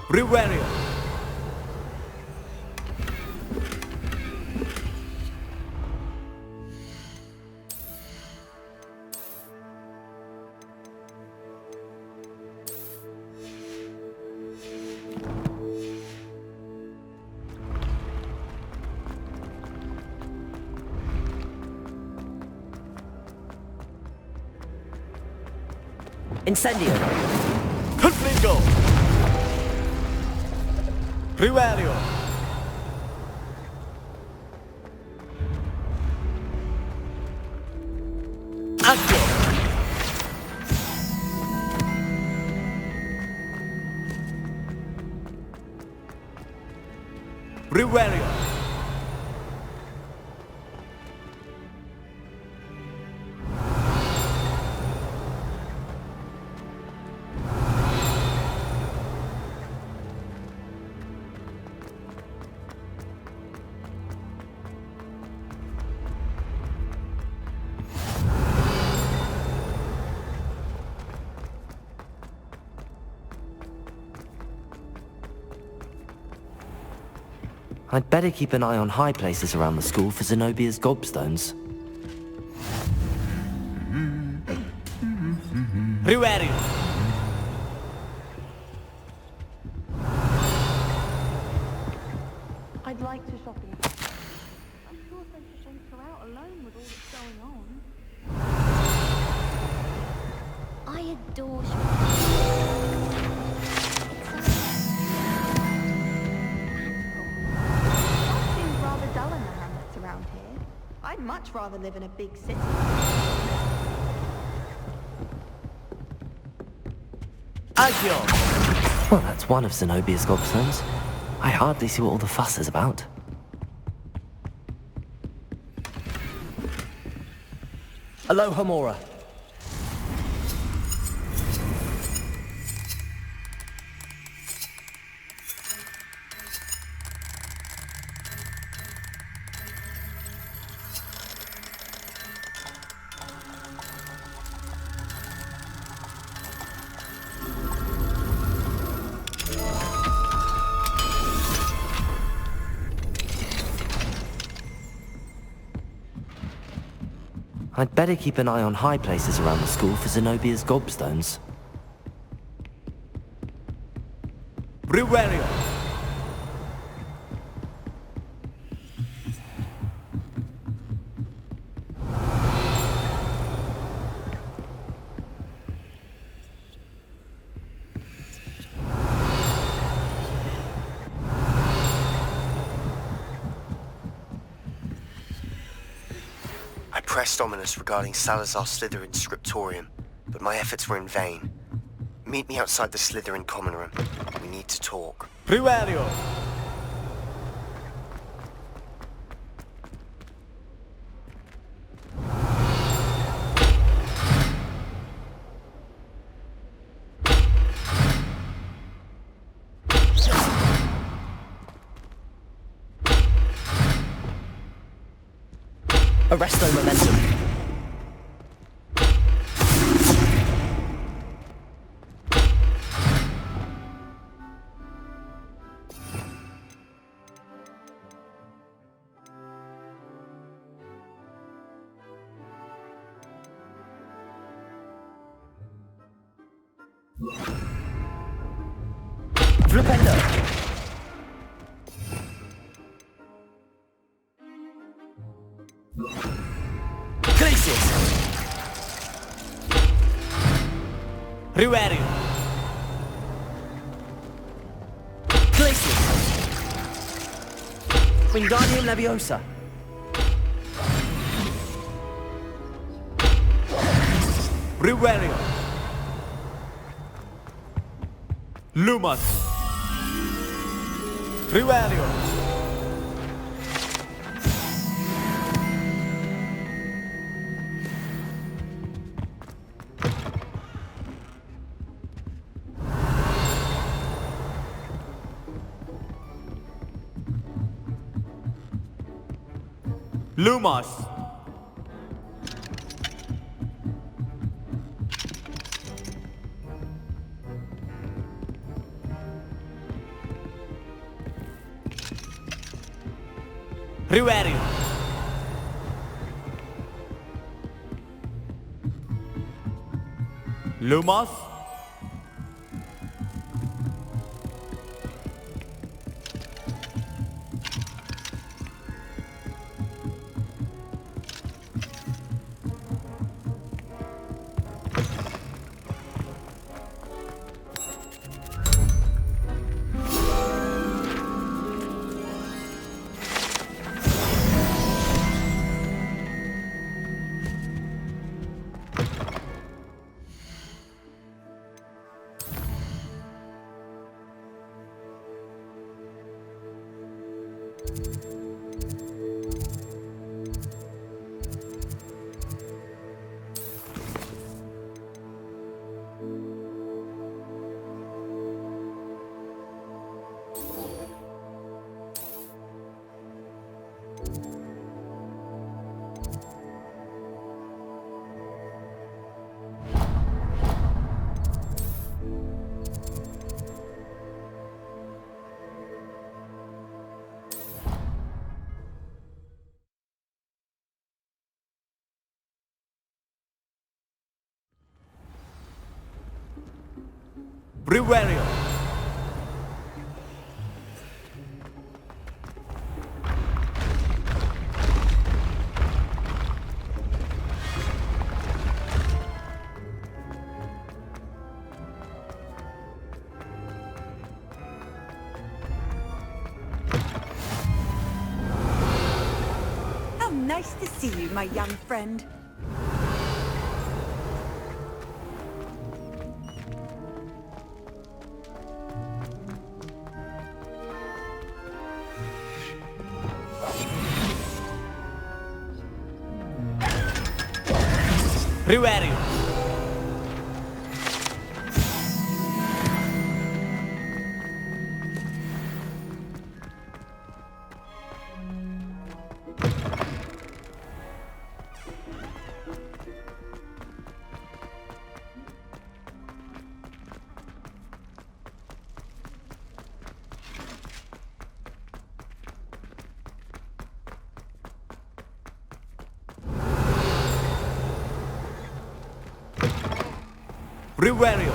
Riverio. Incendio. Confligo. Riverio. Accio. Riverio. I'd better keep an eye on high places around the school for Zenobia's gobstones. Riverio. I'd like to shop in. I'm sure Central won't go out alone with all that's going on. I adore shopping. Dull in the hamlets around here. I'd much rather live in a big city. Accio. Well, that's one of Zenobia's gobstones. I hardly see what all the fuss is about. Aloha Mora. I'd better keep an eye on high places around the school for Zenobia's gobstones. Riverio. Pressed ominous regarding Salazar Slytherin's scriptorium, but my efforts were in vain. Meet me outside the Slytherin common room. We need to talk. Riverio. Arresto momentum. Flipendo. Reverio. Glacius. Wingardium Leviosa. Reverio. Lumos. Reverio. Lumos. Reverio. Lumos. Reverio. How nice to see you, my young friend. Reverio. Reverio.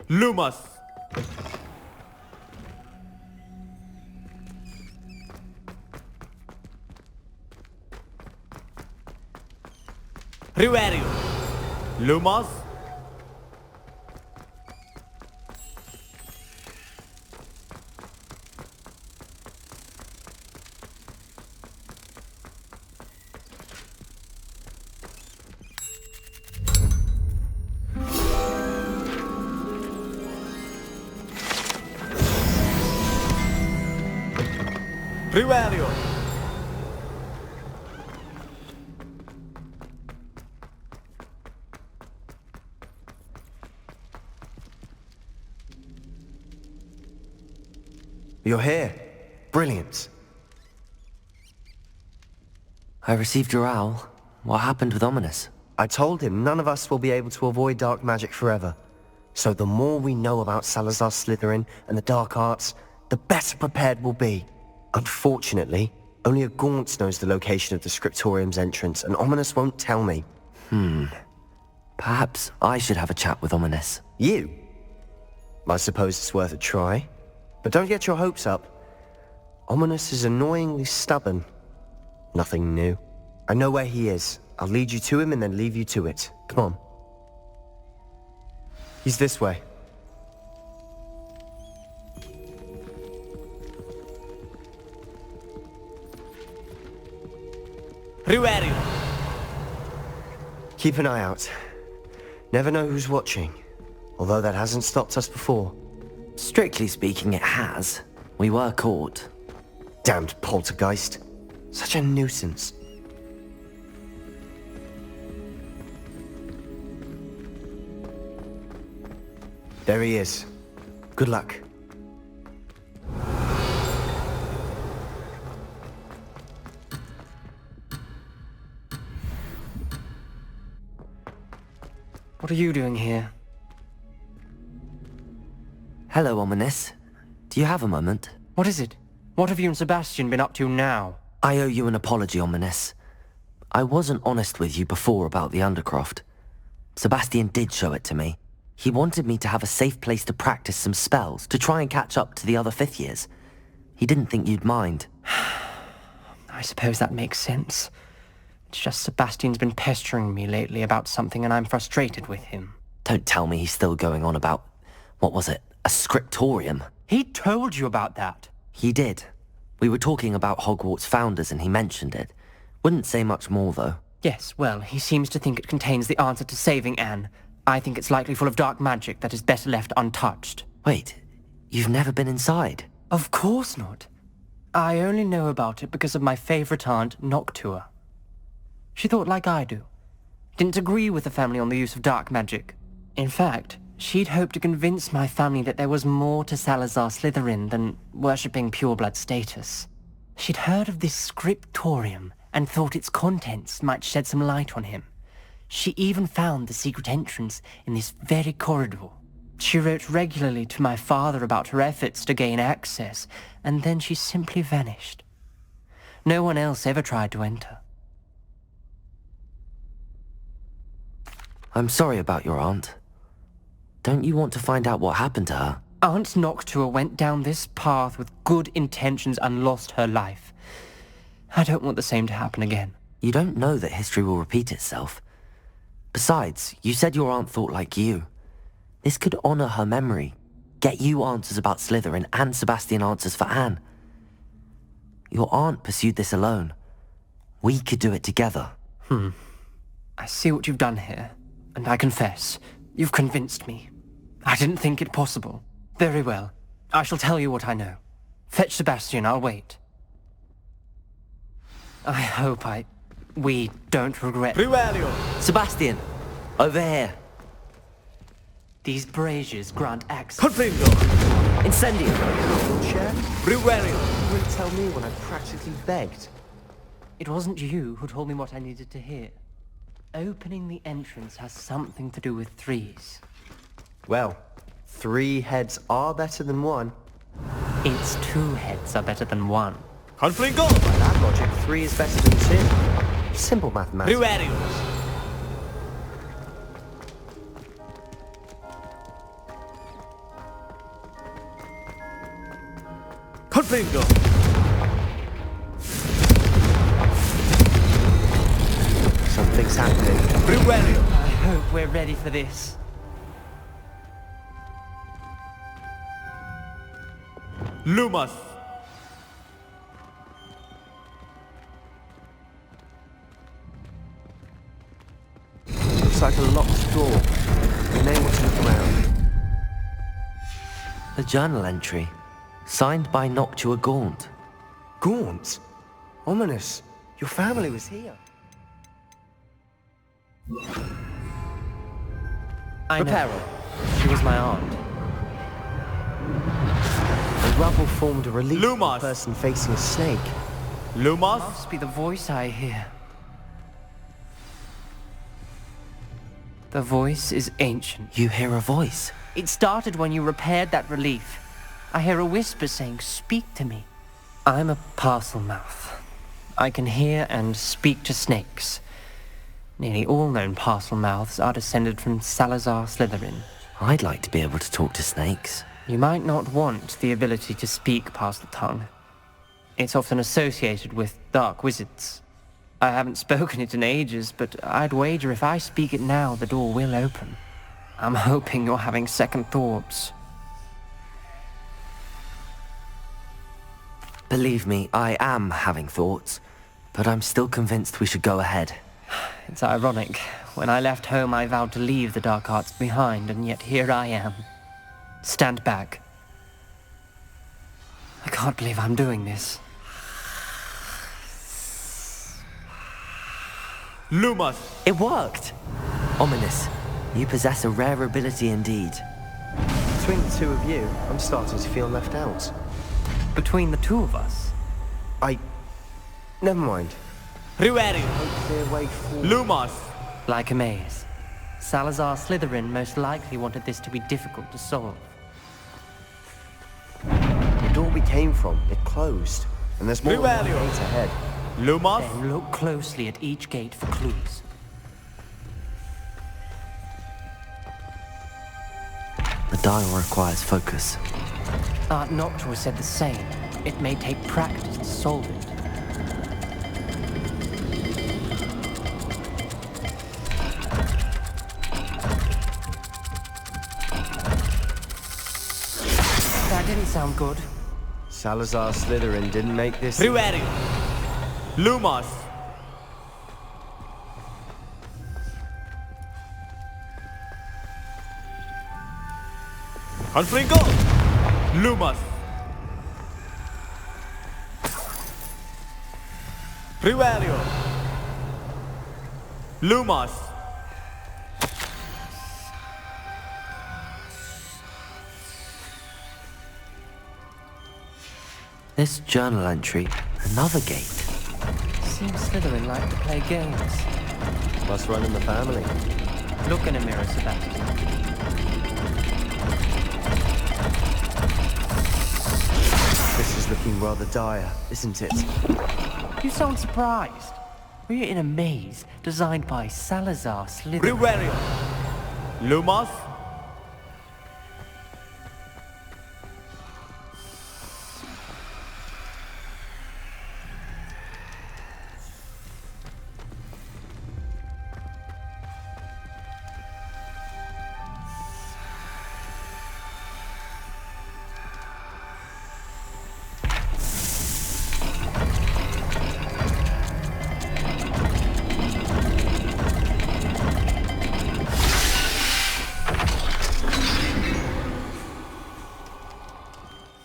Lumos. Reverio. Lumos. Reverio. You're here. Brilliant. I received your owl. What happened with Ominous? I told him none of us will be able to avoid dark magic forever. So the more we know about Salazar Slytherin and the dark arts, the better prepared we'll be. Unfortunately, only a Gaunt knows the location of the Scriptorium's entrance, and Ominous won't tell me. Perhaps I should have a chat with Ominous. You? I suppose it's worth a try. But don't get your hopes up. Ominous is annoyingly stubborn. Nothing new. I know where he is. I'll lead you to him and then leave you to it. Come on. He's this way. Riverio. Keep an eye out. Never know who's watching. Although that hasn't stopped us before. Strictly speaking, it has. We were caught. Damned poltergeist. Such a nuisance. There he is. Good luck. What are you doing here? Hello, Ominous. Do you have a moment? What is it? What have you and Sebastian been up to now? I owe you an apology, Ominous. I wasn't honest with you before about the Undercroft. Sebastian did show it to me. He wanted me to have a safe place to practice some spells, to try and catch up to the other 5th years. He didn't think you'd mind. I suppose that makes sense. It's just Sebastian's been pestering me lately about something and I'm frustrated with him. Don't tell me he's still going on about, what was it, a scriptorium? He told you about that. He did. We were talking about Hogwarts founders and he mentioned it. Wouldn't say much more, though. Yes, well, he seems to think it contains the answer to saving Anne. I think it's likely full of dark magic that is better left untouched. Wait, you've never been inside? Of course not. I only know about it because of my favorite aunt, Noctua. She thought like I do. Didn't agree with the family on the use of dark magic. In fact, she'd hoped to convince my family that there was more to Salazar Slytherin than worshipping pureblood status. She'd heard of this scriptorium and thought its contents might shed some light on him. She even found the secret entrance in this very corridor. She wrote regularly to my father about her efforts to gain access, and then she simply vanished. No one else ever tried to enter. I'm sorry about your aunt. Don't you want to find out what happened to her? Aunt Noctua went down this path with good intentions and lost her life. I don't want the same to happen again. You don't know that history will repeat itself. Besides, you said your aunt thought like you. This could honor her memory, get you answers about Slytherin and Sebastian answers for Anne. Your aunt pursued this alone. We could do it together. I see what you've done here, and I confess, you've convinced me. I didn't think it possible. Very well. I shall tell you what I know. Fetch Sebastian, I'll wait. I hope we don't regret... Riverio. Sebastian, over here. These braziers grant access... Confringo. Incendio. Chair? Riverio. You wouldn't tell me when I practically begged. It wasn't you who told me what I needed to hear. Opening the entrance has something to do with 3s. Well, 3 heads are better than 1. It's 2 heads are better than 1. Confringo. By that logic, 3 is better than 2. Simple mathematics. Riverio. Confringo. Something's happening. Riverio. I hope we're ready for this. Lumos. Looks like a locked door. You may want to look around. A journal entry, signed by Noctua Gaunt. Gaunt? Ominous. Your family was here. I know. She was my aunt. The rubble formed a relief for Lumos. a person facing a snake. Lumos. Must be the voice I hear. The voice is ancient. You hear a voice? It started when you repaired that relief. I hear a whisper saying, "Speak to me." I'm a parcel mouth. I can hear and speak to snakes. Nearly all known parcel mouths are descended from Salazar Slytherin. I'd like to be able to talk to snakes. You might not want the ability to speak parcel tongue. It's often associated with dark wizards. I haven't spoken it in ages, but I'd wager if I speak it now, the door will open. I'm hoping you're having second thoughts. Believe me, I am having thoughts, but I'm still convinced we should go ahead. It's ironic. When I left home, I vowed to leave the dark arts behind, and yet here I am. Stand back. I can't believe I'm doing this. Lumos! It worked! Ominous, you possess a rare ability indeed. Between the two of you, I'm starting to feel left out. Between the two of us? Never mind. Riverio! Lumos! Like a maze. Salazar Slytherin most likely wanted this to be difficult to solve. The door we came from, it closed. And there's more than one gate ahead. Lumos? Then look closely at each gate for clues. The dial requires focus. Aunt Noctua said the same. It may take practice to solve it. That didn't sound good. Salazar Slytherin didn't make this... Riverio! Lumos! Confringo! Lumos! Riverio! Lumos! This journal entry, another gate. Seems Slytherin like to play games. Must run in the family. Look in a mirror, Sebastian. This is looking rather dire, isn't it? You sound surprised. We're in a maze designed by Salazar Slytherin. Riverio! Lumos!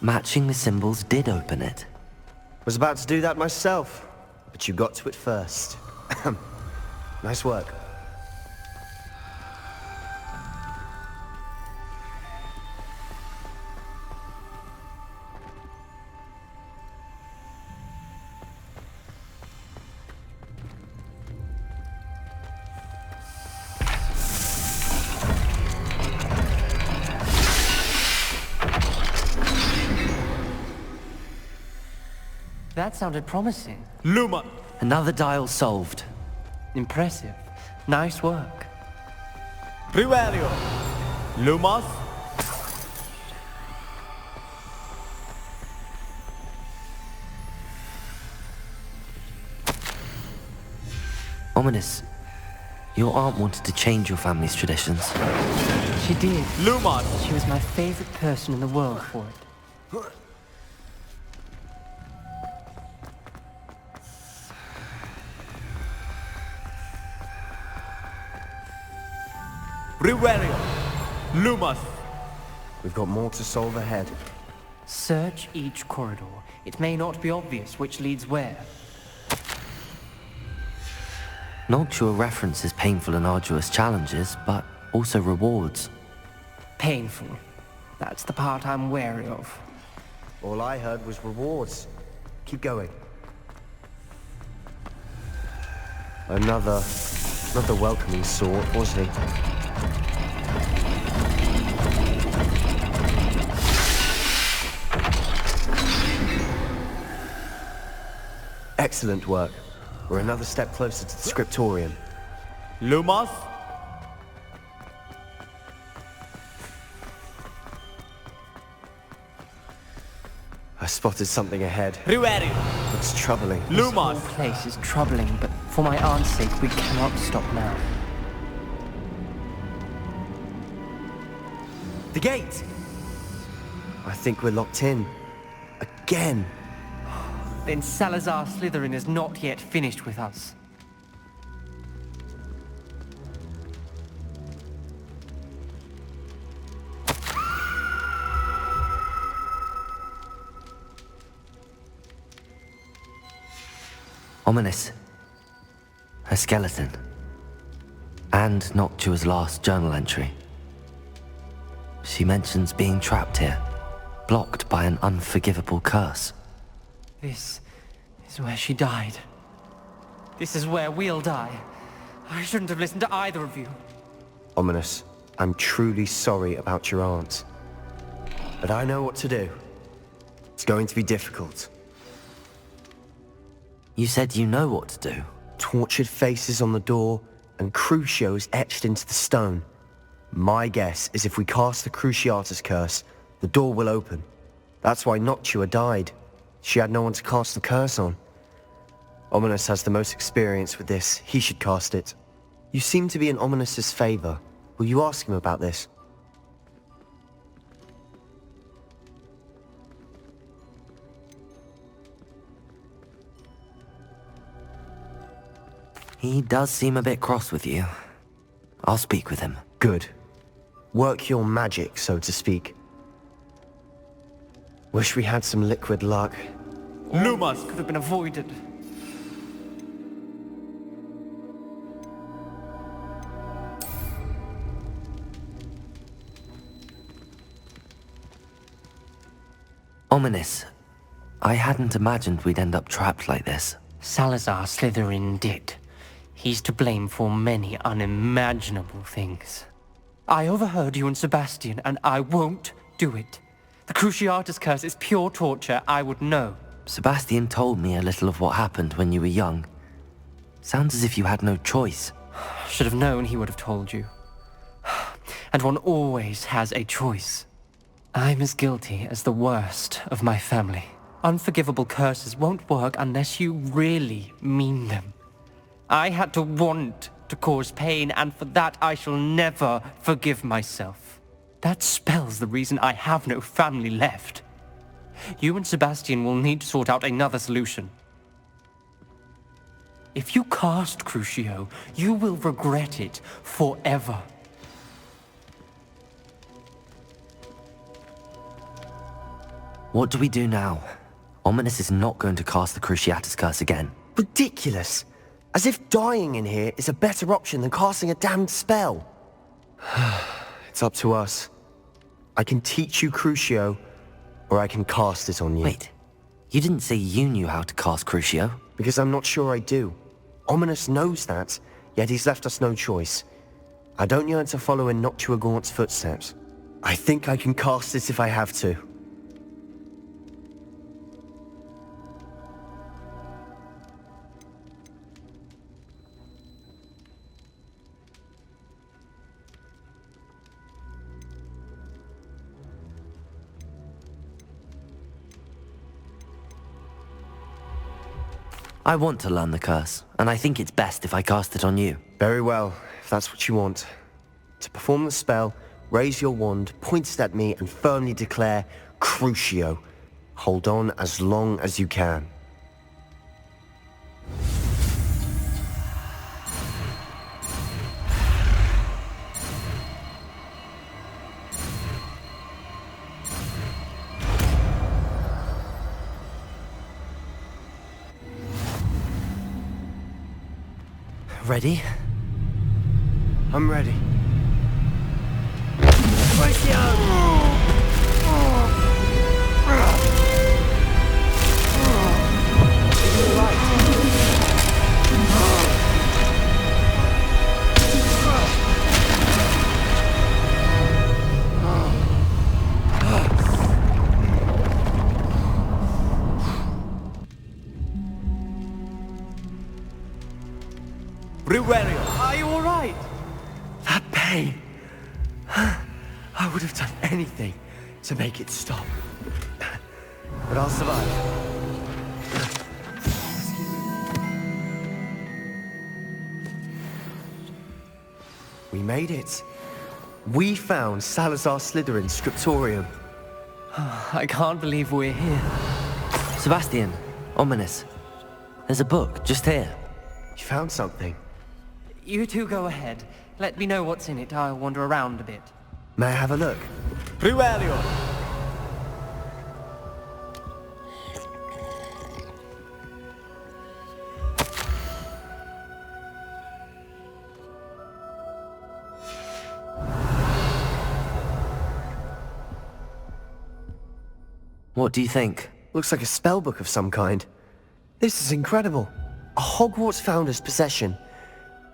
Matching the symbols did open it. Was about to do that myself, but you got to it first. Nice work. That sounded promising. Luma! Another dial solved. Impressive. Nice work. Riverio! Lumos! Ominous, your aunt wanted to change your family's traditions. She did. Lumos! She was my favorite person in the world for it. Riverio! Lumos! We've got more to solve ahead. Search each corridor. It may not be obvious which leads where. Noctua references painful and arduous challenges, but also rewards. Painful. That's the part I'm wary of. All I heard was rewards. Keep going. Another welcoming sort, was he? Excellent work. We're another step closer to the scriptorium. Lumos? I spotted something ahead. Riverio! Looks troubling. This whole place is troubling, but For my aunt's sake, we cannot stop now. The gate! I think we're locked in. Again. Then Salazar Slytherin is not yet finished with us. Ominous. A skeleton. And Noctua's last journal entry. She mentions being trapped here, blocked by an unforgivable curse. This is where she died. This is where we'll die. I shouldn't have listened to either of you. Ominous, I'm truly sorry about your aunt. But I know what to do. It's going to be difficult. You said you know what to do. Tortured faces on the door and Crucios etched into the stone. My guess is if we cast the Cruciatus curse, the door will open. That's why Noctua died. She had no one to cast the curse on. Ominous has the most experience with this. He should cast it. You seem to be in Ominous's favor. Will you ask him about this? He does seem a bit cross with you. I'll speak with him. Good. Work your magic, so to speak. Wish we had some liquid luck. Lumos could have been avoided. Ominous. I hadn't imagined we'd end up trapped like this. Salazar Slytherin did. He's to blame for many unimaginable things. I overheard you and Sebastian, and I won't do it. The Cruciatus curse is pure torture, I would know. Sebastian told me a little of what happened when you were young. Sounds as if you had no choice. Should have known he would have told you. And one always has a choice. I'm as guilty as the worst of my family. Unforgivable curses won't work unless you really mean them. I had to want to cause pain, and for that I shall never forgive myself. That spells the reason I have no family left. You and Sebastian will need to sort out another solution. If you cast Crucio, you will regret it forever. What do we do now? Ominous is not going to cast the Cruciatus curse again. Ridiculous! As if dying in here is a better option than casting a damned spell. It's up to us. I can teach you Crucio, or I can cast it on you. Wait, you didn't say you knew how to cast Crucio? Because I'm not sure I do. Ominous knows that, yet he's left us no choice. I don't yearn to follow in Noctua Gaunt's footsteps. I think I can cast it if I have to. I want to learn the curse, and I think it's best if I cast it on you. Very well, if that's what you want. To perform the spell, raise your wand, point it at me, and firmly declare, Crucio. Hold on as long as you can. Ready? I'm ready. Revelio. Are you alright? That pain. I would have done anything to make it stop. But I'll survive. We made it. We found Salazar Slytherin's scriptorium. I can't believe we're here. Sebastian, ominous. There's a book just here. You found something? You two go ahead. Let me know what's in it. I'll wander around a bit. May I have a look? Revelio. What do you think? Looks like a spellbook of some kind. This is incredible. A Hogwarts founder's possession.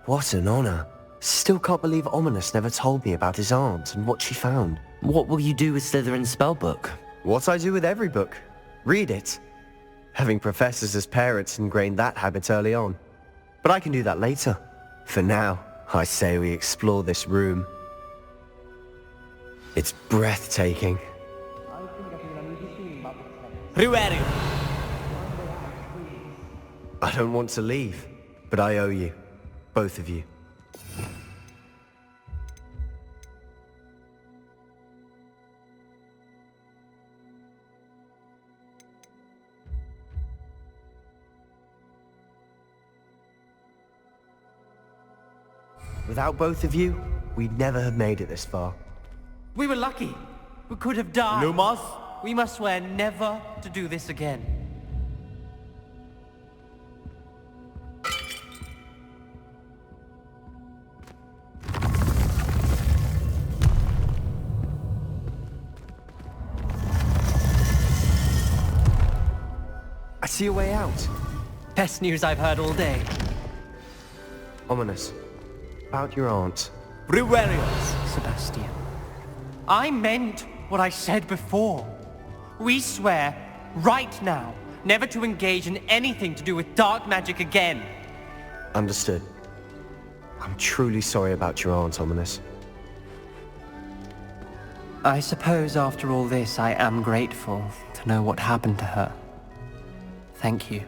What an honor. Still can't believe Ominous never told me about his aunt and what she found. What will you do with Slytherin's spellbook? What I do with every book. Read it. Having professors as parents ingrained that habit early on. But I can do that later. For now, I say we explore this room. It's breathtaking. Revelio. I don't want to leave, but I owe you. Both of you. Without both of you, we'd never have made it this far. We were lucky. We could have died. Lumos. We must swear never to do this again. I see a way out. Best news I've heard all day. Ominous. About your aunt. Revelio. Sebastian. I meant what I said before. We swear, right now, never to engage in anything to do with dark magic again. Understood. I'm truly sorry about your aunt, Ominous. I suppose after all this, I am grateful to know what happened to her. Thank you.